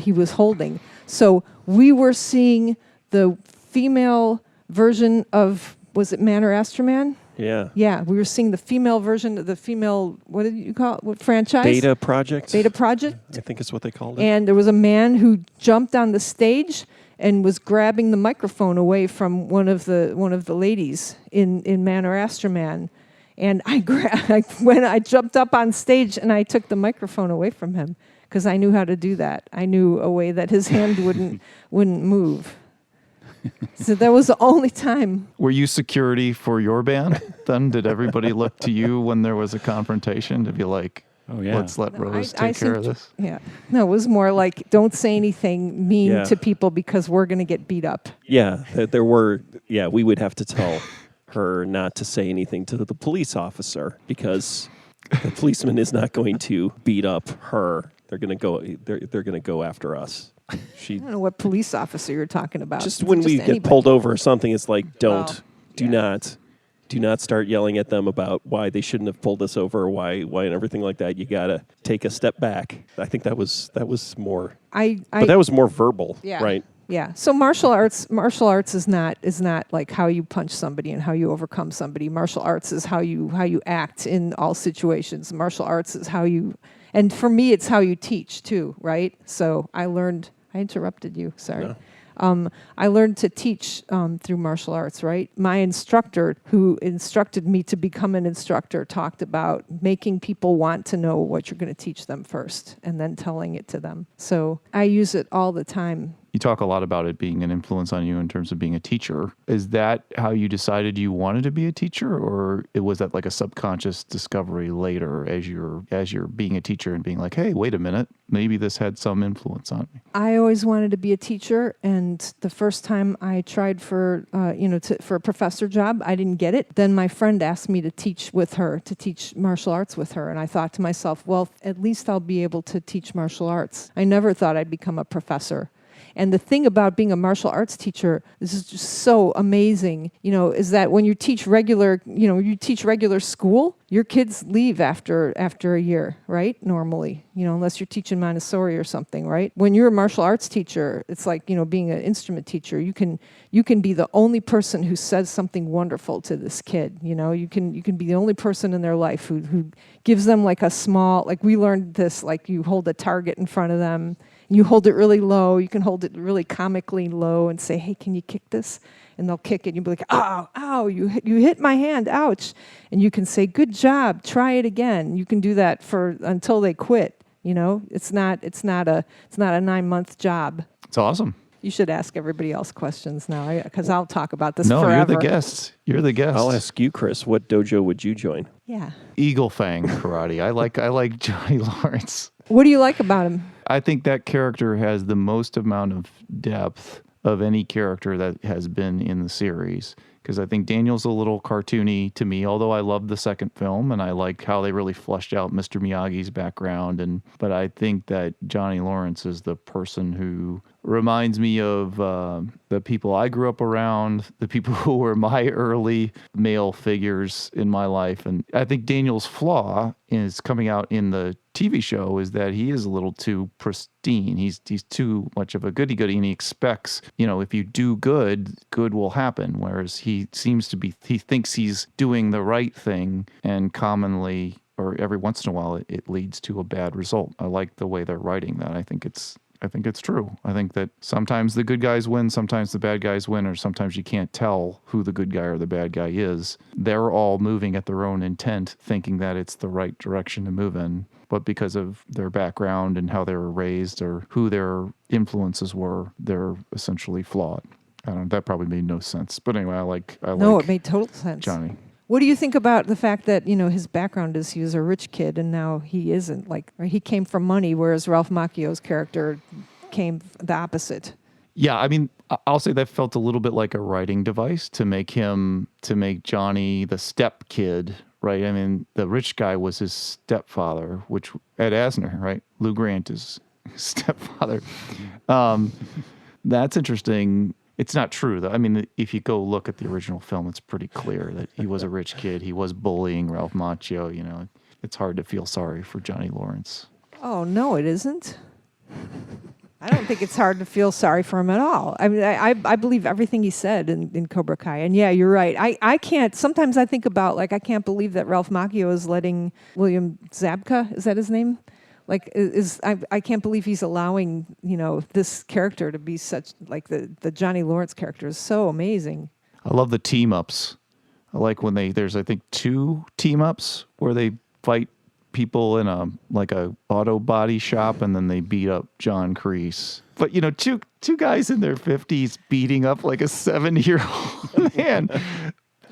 he was holding. So we were seeing the female version of, was it Man or Astroman? Yeah. Yeah, we were seeing the female version of the female, what did you call it? What franchise? Beta Project. Beta Project. I think is what they called it. And there was a man who jumped on the stage and was grabbing the microphone away from one of the ladies in Man or Astroman. And I jumped up on stage and I took the microphone away from him because I knew how to do that. I knew a way that his hand wouldn't move. So that was the only time. Were you security for your band? Then did everybody look to you when there was a confrontation to be like, Oh, yeah. let's let Rose I take care of think- this? Yeah. No, it was more like, don't say anything mean Yeah. to people because we're going to get beat up. Yeah, we would have to tell her not to say anything to the police officer because the policeman is not going to beat up her. They're going to go. They're going to go after us. I don't know what police officer you're talking about. Just It's when we anybody. get pulled over or something, it's like, do yeah. not start yelling at them about why they shouldn't have pulled us over, why and everything like that. You gotta take a step back. I think that was more. But that was more verbal, Yeah. right? Yeah. So martial arts is not like how you punch somebody and how you overcome somebody. Martial arts is how you act in all situations. Martial arts is how you, and for me, it's how you teach too, right? So I interrupted you. Sorry. No. I learned to teach through martial arts, right? My instructor, who instructed me to become an instructor, talked about making people want to know what you're going to teach them first and then telling it to them. So I use it all the time. You talk a lot about it being an influence on you in terms of being a teacher. Is that how you decided you wanted to be a teacher, or was that like a subconscious discovery later as you're being a teacher and being like, hey, wait a minute, maybe this had some influence on me? I always wanted to be a teacher, and the first time I tried for for a professor job, I didn't get it. Then my friend asked me to teach with her, to teach martial arts with her, and I thought to myself, well, at least I'll be able to teach martial arts. I never thought I'd become a professor. And the thing about being a martial arts teacher, this is just so amazing, is that when you teach regular school, your kids leave after a year, right? Normally, unless you're teaching Montessori or something, right? When you're a martial arts teacher, it's like, being an instrument teacher, you can be the only person who says something wonderful to this kid, you can be the only person in their life who gives them like a small, like we learned this, like you hold a target in front of them. You hold it really low. You can hold it really comically low and say, hey, can you kick this? And they'll kick it. And you'll be like, ow, you hit my hand, ouch. And you can say, good job, try it again. You can do that until they quit. It's not a 9-month job. It's awesome. You should ask everybody else questions now, because I'll talk about this No, forever. you're the guest. You're the guest. I'll ask you, Chris, what dojo would you join? Yeah. Eagle Fang karate. I like Johnny Lawrence. What do you like about him? I think that character has the most amount of depth of any character that has been in the series. Because I think Daniel's a little cartoony to me, although I loved the second film and I like how they really fleshed out Mr. Miyagi's background. But I think that Johnny Lawrence is the person who reminds me of the people I grew up around, the people who were my early male figures in my life. And I think Daniel's flaw is coming out in the TV show is that he is a little too pristine. He's too much of a goody-goody, and he expects, if you do good will happen. Whereas he thinks he's doing the right thing, and commonly, or every once in a while, it leads to a bad result. I like the way they're writing that. I think it's true. I think that sometimes the good guys win, sometimes the bad guys win, or sometimes you can't tell who the good guy or the bad guy is. They're all moving at their own intent, thinking that it's the right direction to move in. But because of their background and how they were raised or who their influences were, they're essentially flawed. I don't know, that probably made no sense. But anyway, I like it made total sense. Johnny. What do you think about the fact that, his background is he was a rich kid and now he isn't? He came from money, whereas Ralph Macchio's character came the opposite. Yeah, I mean, I'll say that felt a little bit like a writing device to make Johnny the step kid, right? I mean, the rich guy was his stepfather, which Ed Asner, right? Lou Grant is his stepfather. That's interesting. It's not true, though. I mean, if you go look at the original film, it's pretty clear that he was a rich kid. He was bullying Ralph Macchio. It's hard to feel sorry for Johnny Lawrence. Oh, no, it isn't. I don't think it's hard to feel sorry for him at all. I mean, I believe everything he said in Cobra Kai. And yeah, you're right. I can't, sometimes I think about, I can't believe that Ralph Macchio is letting William Zabka, is that his name? I can't believe he's allowing, this character to be such, the Johnny Lawrence character is so amazing. I love the team-ups. I like when there's, I think, 2 team-ups where they fight people in a auto body shop, and then they beat up John Kreese. But two guys in their 50s beating up like a 70-year-old man.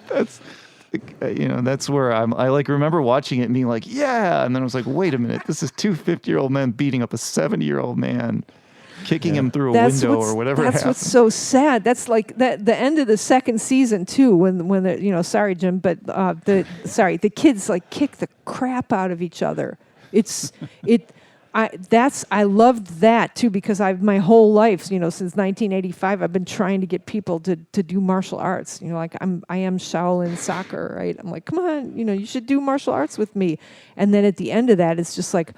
That's where I remember watching it and being like, yeah, and then I was like, wait a minute, this is 2 50-year-old men beating up a 70-year-old man, kicking him through a window or whatever. That's what's so sad. That's like the end of the second season too, when sorry Jim, but the kids kick the crap out of each other. I loved that too, because my whole life, since 1985, I've been trying to get people to do martial arts. I am Shaolin soccer, right? I'm like, come on, you should do martial arts with me. And then at the end of that, it's just like,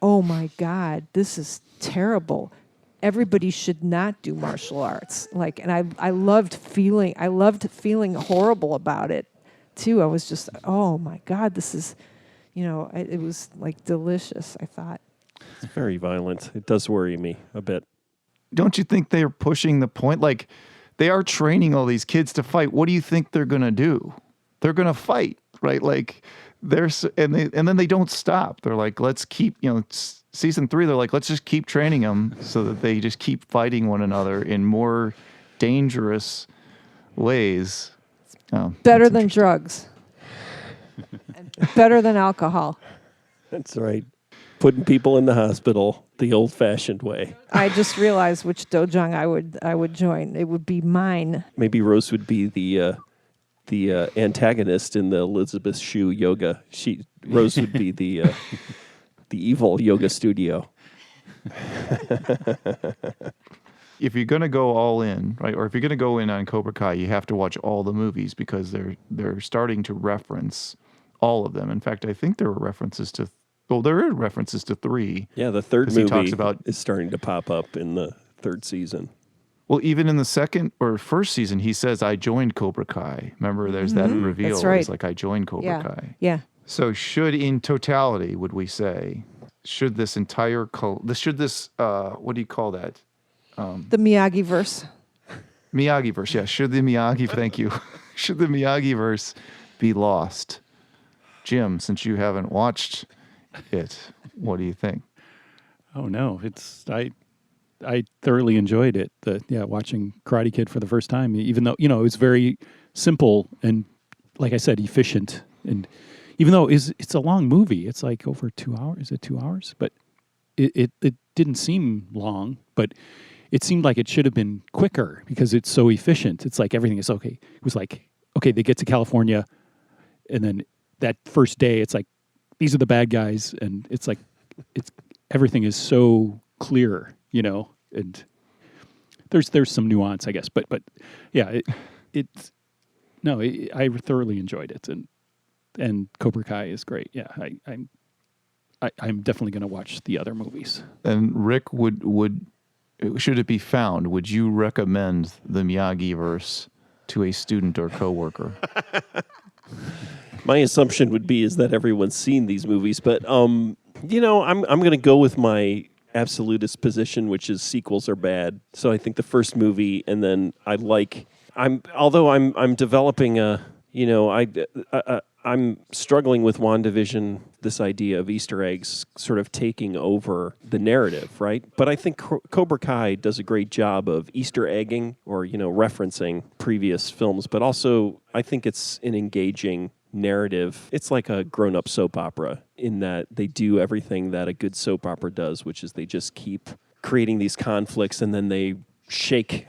oh my God, this is terrible. Everybody should not do martial arts. And I loved feeling horrible about it too. I was just, oh my God, this is, it was delicious, I thought. It's very violent. It does worry me a bit. don't you think they're pushing the point? Like, they are training all these kids to fight. What do you think they're going to do? They're going to fight, right? Like, and then they don't stop. They're like, let's keep, season 3, they're like, let's just keep training them so that they just keep fighting one another in more dangerous ways. Oh, Better than drugs. And better than alcohol. That's right. Putting people in the hospital the old-fashioned way. I just realized which dojang I would join. It would be mine. Maybe Rose would be the antagonist in the Elizabeth Shue yoga. Rose would be the evil yoga studio. If you're going to go all in, right, or if you're going to go in on Cobra Kai, you have to watch all the movies because they're starting to reference all of them. In fact, I think there were references to, there are references to 3. Yeah, the third 'cause he movie talks about, is starting to pop up in the 3rd season. well, even in the 2nd or 1st season, he says, I joined Cobra Kai. Remember, there's that reveal. That's right. It's like, I joined Cobra Kai. Yeah. So in totality, would we say, should this entire, what do you call that? The Miyagi-verse. Miyagi-verse, yeah. Thank you. Should the Miyagi-verse be lost? Jim, since you haven't watched it, what do you think? Oh no, I thoroughly enjoyed it. Watching Karate Kid for the first time, even though it was very simple and, like I said, efficient. And even though it's a long movie, it's like over 2 hours. Is it 2 hours? But it didn't seem long, but it seemed like it should have been quicker because it's so efficient. It's like everything is okay. It was like, okay, they get to California, and then that first day, it's like, these are the bad guys, and it's like, everything is so clear, and there's some nuance, I guess, but yeah, I thoroughly enjoyed it, and Cobra Kai is great. Yeah, I'm definitely going to watch the other movies. And Rick, should it be found, would you recommend the Miyagi-verse to a student or coworker? My assumption would be is that everyone's seen these movies, but I'm going to go with my absolutist position, which is sequels are bad. So I think the first movie, and then I'm developing I'm struggling with WandaVision, this idea of Easter eggs sort of taking over the narrative, right? But I think Cobra Kai does a great job of Easter egging or, referencing previous films, but also I think it's an engaging narrative. It's like a grown-up soap opera in that they do everything that a good soap opera does, which is they just keep creating these conflicts and then they shake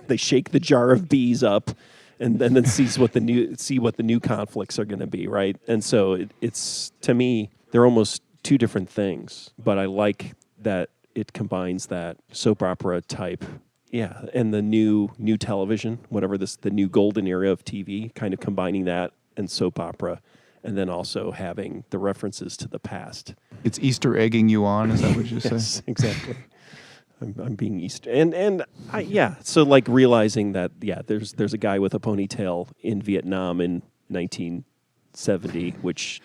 the jar of bees up and then see what the new conflicts are going to be, right? And so it's to me, they're almost two different things, but I like that it combines that soap opera type, and the new television, whatever the new golden era of TV, kind of combining that and soap opera, and then also having the references to the past. It's Easter egging you on, is that what you say? Yes, exactly. I'm being Easter, so like realizing that there's a guy with a ponytail in Vietnam in 1970, which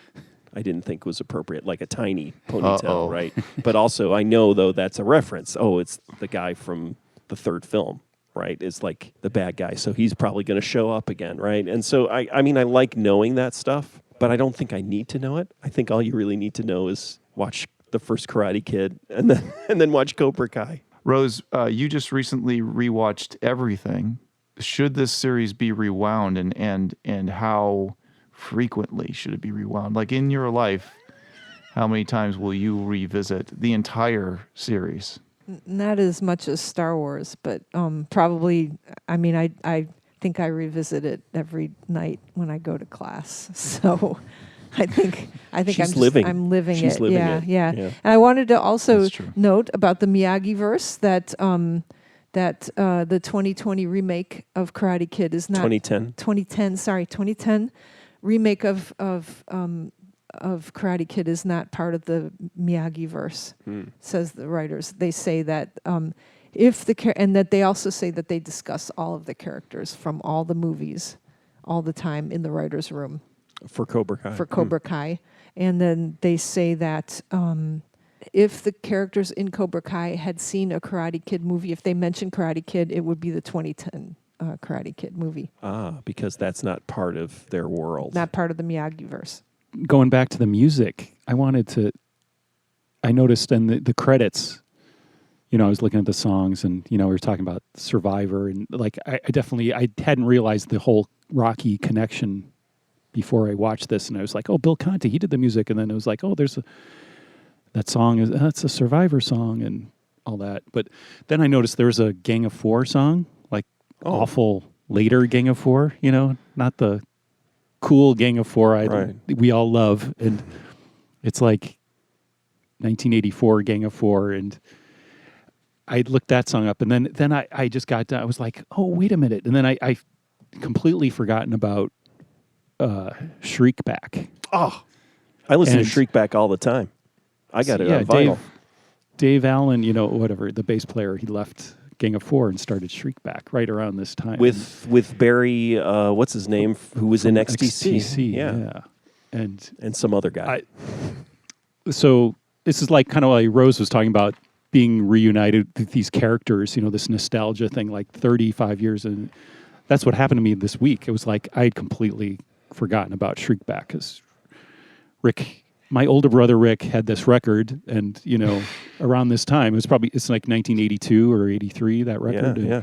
I didn't think was appropriate, like a tiny ponytail, right? But also I know though that's a reference. Oh, it's the guy from the third film, right? It's like the bad guy, so he's probably going to show up again, right? And so I mean I like knowing that stuff, but I don't think I need to know it. I think all you really need to know is watch the first Karate Kid and then watch Cobra Kai. Rose, you just recently rewatched everything. Should this series be rewound, and how frequently should it be rewound? Like in your life, how many times will you revisit the entire series? Not as much as Star Wars, but probably. I mean, I think I revisit it every night when I go to class. So. I think She's living. I'm living She's it. Living yeah, it. yeah. And I wanted to also true. note about the Miyagi-verse that the 2020 remake of Karate Kid is not 2010 remake of Karate Kid is not part of the Miyagi-verse. Says the writers. They say that and that they also say that they discuss all of the characters from all the movies all the time in the writers' room. For Cobra Kai. For Cobra Kai. And then they say that if the characters in Cobra Kai had seen a Karate Kid movie, if they mentioned Karate Kid, it would be the 2010 Karate Kid movie, Because that's not part of their world. not part of the Miyagi-verse. Going back to the music, I noticed in the credits, I was looking at the songs and, we were talking about Survivor and like, I hadn't realized the whole Rocky connection before I watched this. And I was like, oh, Bill Conti, he did the music. And then it was like, oh, that song that's a Survivor song and all that. But then I noticed there was a Gang of Four song, like awful later Gang of Four, not the cool Gang of Four we all love. And it's like 1984 Gang of Four. And I looked that song up, and then I just got done. I was like, oh, wait a minute. And then I completely forgotten about Shriek Back. Oh, I listen to Shriek Back all the time. I got it on vinyl. Dave Allen, whatever, the bass player, he left Gang of Four and started Shriek Back right around this time. With Barry, what's his name, who was in XTC. Yeah. And some other guy. So this is like kind of like Rose was talking about, being reunited with these characters, this nostalgia thing, like 35 years. And that's what happened to me this week. It was like I had completely forgotten about Shriek Back because Rick, my older brother Rick, had this record. And, around this time, it's like 1982 or 83, that record. Yeah.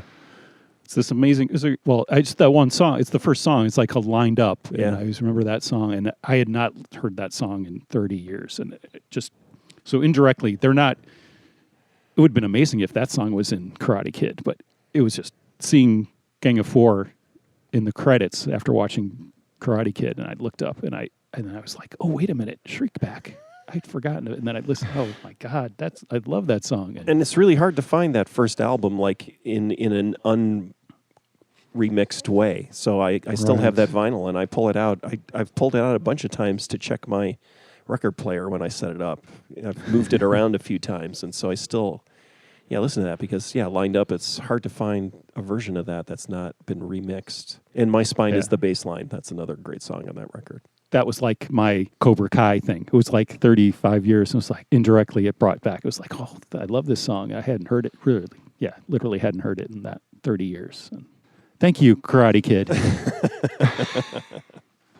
It's this amazing, just that one song. It's the first song. It's like called Lined Up. Yeah. And I always remember that song. And I had not heard that song in 30 years. And so indirectly, they're not. It would have been amazing if that song was in Karate Kid, but it was just seeing Gang of Four in the credits after watching Karate Kid, and I looked up and I was like, oh, wait a minute, Shriek Back. I'd forgotten it, and then I listened. Oh my God, I love that song. And it's really hard to find that first album like in an unremixed way. So I still have that vinyl, and I pull it out. I've pulled it out a bunch of times to check my record player when I set it up. I've moved it around a few times, and so I still, listen to that because, Lined Up, it's hard to find a version of that that's not been remixed. And My Spine is the bass line. That's another great song on that record. That was like my Cobra Kai thing. It was like 35 years, and it was like indirectly it brought back. It was like, oh, I love this song. I hadn't heard it really. Yeah, literally hadn't heard it in that 30 years. And thank you, Karate Kid.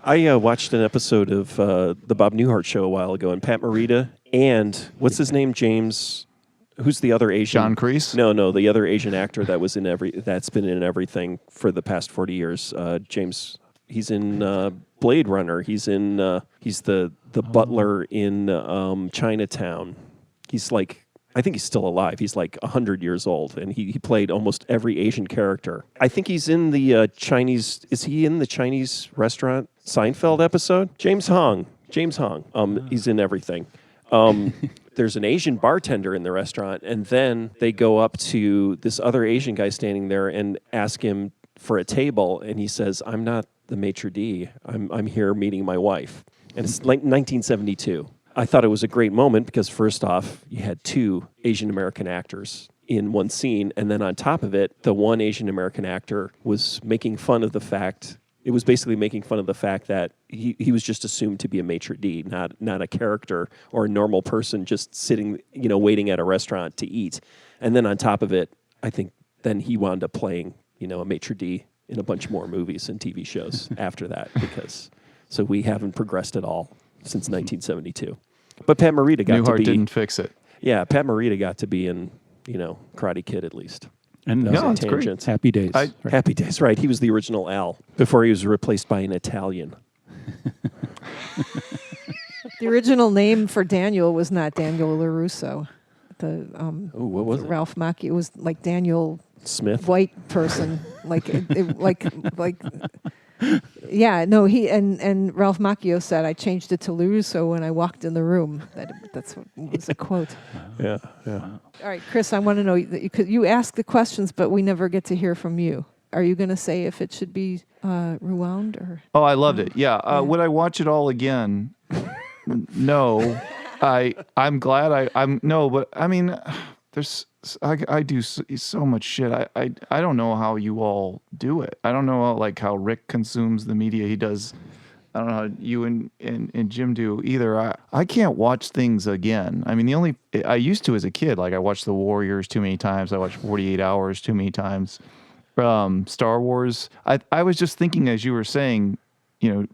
I watched an episode of the Bob Newhart show a while ago, and Pat Morita and what's his name, James? Who's the other Asian? John Kreese? No, the other Asian actor that's been in everything for the past 40 years. James, he's in Blade Runner. He's in he's the butler in Chinatown. He's like, I think he's still alive. He's like 100 years old, and he played almost every Asian character. I think he's in the Chinese. Is he in the Chinese restaurant Seinfeld episode? James Hong. He's in everything. There's an Asian bartender in the restaurant, and then they go up to this other Asian guy standing there and ask him for a table, and he says, "I'm not the maitre d'. I'm here meeting my wife." And it's like 1972. I thought it was a great moment because first off, you had two Asian American actors in one scene, and then on top of it, the one Asian American actor was making fun of the fact. It was basically making fun of the fact that he was just assumed to be a maitre d', not a character or a normal person just sitting, waiting at a restaurant to eat. And then on top of it, I think then he wound up playing, a maitre d' in a bunch more movies and TV shows after that so we haven't progressed at all since 1972. But Pat Morita got Newhart to be... didn't fix it. Yeah, Pat Morita got to be in, Karate Kid at least. And it's great. Happy Days. Happy Days, right. He was the original Al before he was replaced by an Italian. The original name for Daniel was not Daniel LaRusso. What was it? Ralph Macchio. It was like Daniel Smith? White person. Yeah, no, he and Ralph Macchio said I changed it to LaRusso when I walked in the room. That's what was a quote. Yeah. All right, Chris, I want to know, you ask the questions, but we never get to hear from you. Are you going to say if it should be Rewound or? Oh, I loved it. Yeah. Would I watch it all again? No. I'm glad but I mean, I do so much shit. I don't know how you all do it. I don't know how Rick consumes the media he does. I don't know how you and Jim do either. I can't watch things again. I mean, I used to as a kid. Like I watched The Warriors too many times. I watched 48 Hours too many times. Star Wars. I was just thinking as you were saying,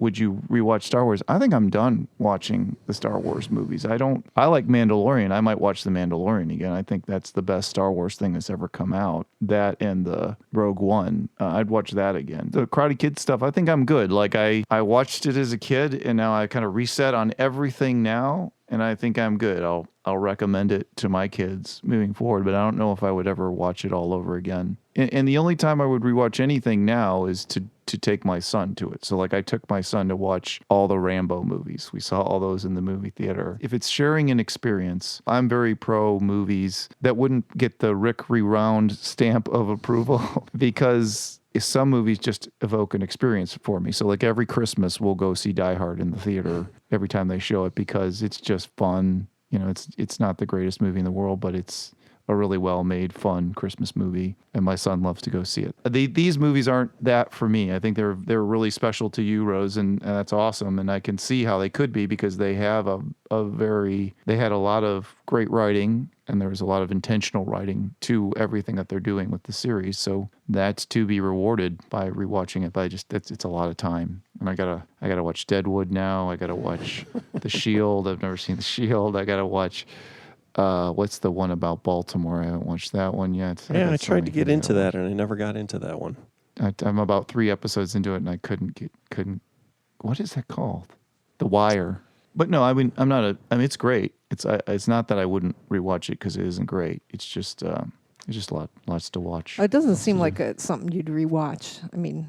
would you rewatch Star Wars? I think I'm done watching the Star Wars movies. I like Mandalorian. I might watch The Mandalorian again. I think that's the best Star Wars thing that's ever come out. That and the Rogue One. I'd watch that again. The Karate Kid stuff, I think I'm good. Like I watched it as a kid and now I kind of reset on everything now. And I think I'm good. I'll recommend it to my kids moving forward, but I don't know if I would ever watch it all over again. And the only time I would rewatch anything now is to take my son to it. So like I took my son to watch all the Rambo movies. We saw all those in the movie theater. If it's sharing an experience, I'm very pro movies that wouldn't get the Rick Rewound stamp of approval because some movies just evoke an experience for me. So like every Christmas we'll go see Die Hard in the theater every time they show it because it's just fun. It's not the greatest movie in the world, but it's a really well-made, fun Christmas movie, and my son loves to go see it. These movies aren't that for me. I think they're really special to you, Rose, and that's awesome. And I can see how they could be because they have they had a lot of great writing, and there was a lot of intentional writing to everything that they're doing with the series. So that's to be rewarded by rewatching it. But it's a lot of time, and I gotta watch Deadwood now. I gotta watch The Shield. I've never seen The Shield. I gotta watch. What's the one about Baltimore? I haven't watched that one yet. Yeah, I tried to get into that, and I never got into that one. I'm about 3 episodes into it, and I couldn't. What is that called? The Wire. But no, I mean, it's great. It's not that I wouldn't rewatch it because it isn't great. It's just lots to watch. It doesn't seem like it's something you'd rewatch. I mean,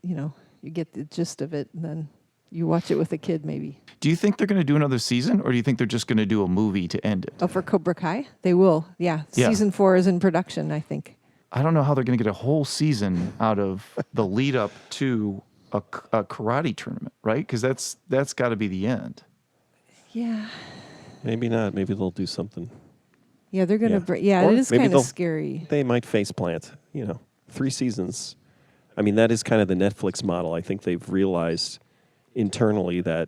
you get the gist of it, and then you watch it with a kid, maybe. Do you think they're going to do another season, or do you think they're just going to do a movie to end it? Oh, for Cobra Kai? They will, yeah. Season 4 is in production, I think. I don't know how they're going to get a whole season out of the lead up to a karate tournament, right? Because that's got to be the end. Yeah. Maybe not. Maybe they'll do something. Yeah, they're going to... Or it is maybe kind of scary. They might face plant, 3 seasons. I mean, that is kind of the Netflix model. I think they've realized internally that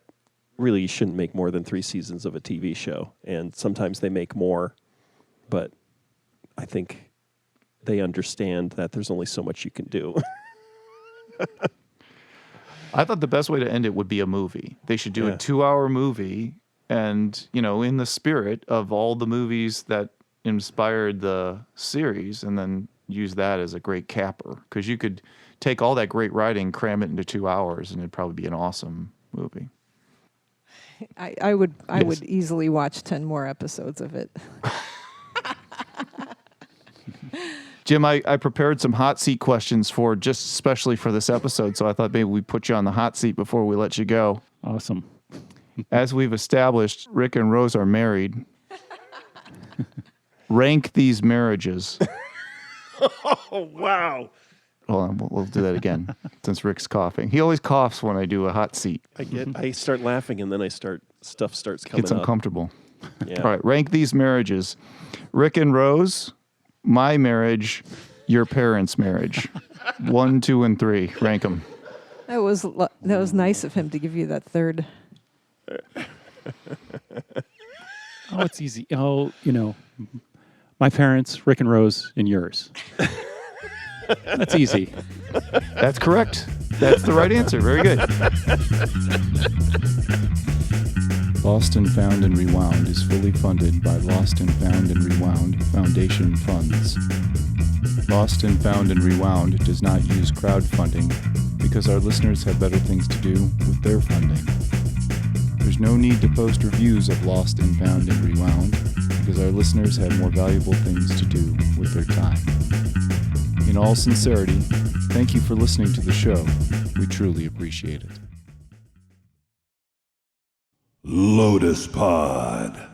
really you shouldn't make more than 3 seasons of a TV show. And sometimes they make more, but I think they understand that there's only so much you can do. I thought the best way to end it would be a movie. They should do a 2-hour movie and, in the spirit of all the movies that inspired the series and then use that as a great capper. Because you could take all that great writing, cram it into 2 hours, and it'd probably be an awesome movie. I would easily watch 10 more episodes of it. Jim, I prepared some hot seat questions just especially for this episode, so I thought maybe we'd put you on the hot seat before we let you go. Awesome. As we've established, Rick and Rose are married. Rank these marriages. Oh, wow. Hold on, we'll do that again since Rick's coughing. He always coughs when I do a hot seat. I start laughing and then stuff starts coming It's up. uncomfortable. Yeah. All right, rank these marriages. Rick and Rose, my marriage, your parents' marriage. 1, 2, and 3. Rank them. That was nice of him to give you that third. Oh, it's easy. Oh, my parents, Rick and Rose, and yours. That's easy. That's correct. That's the right answer. Very good. Lost and Found and Rewound is fully funded by Lost and Found and Rewound Foundation funds. Lost and Found and Rewound does not use crowdfunding because our listeners have better things to do with their funding. There's no need to post reviews of Lost and Found and Rewound because our listeners have more valuable things to do with their time. In all sincerity, thank you for listening to the show. We truly appreciate it. Lotus Pod.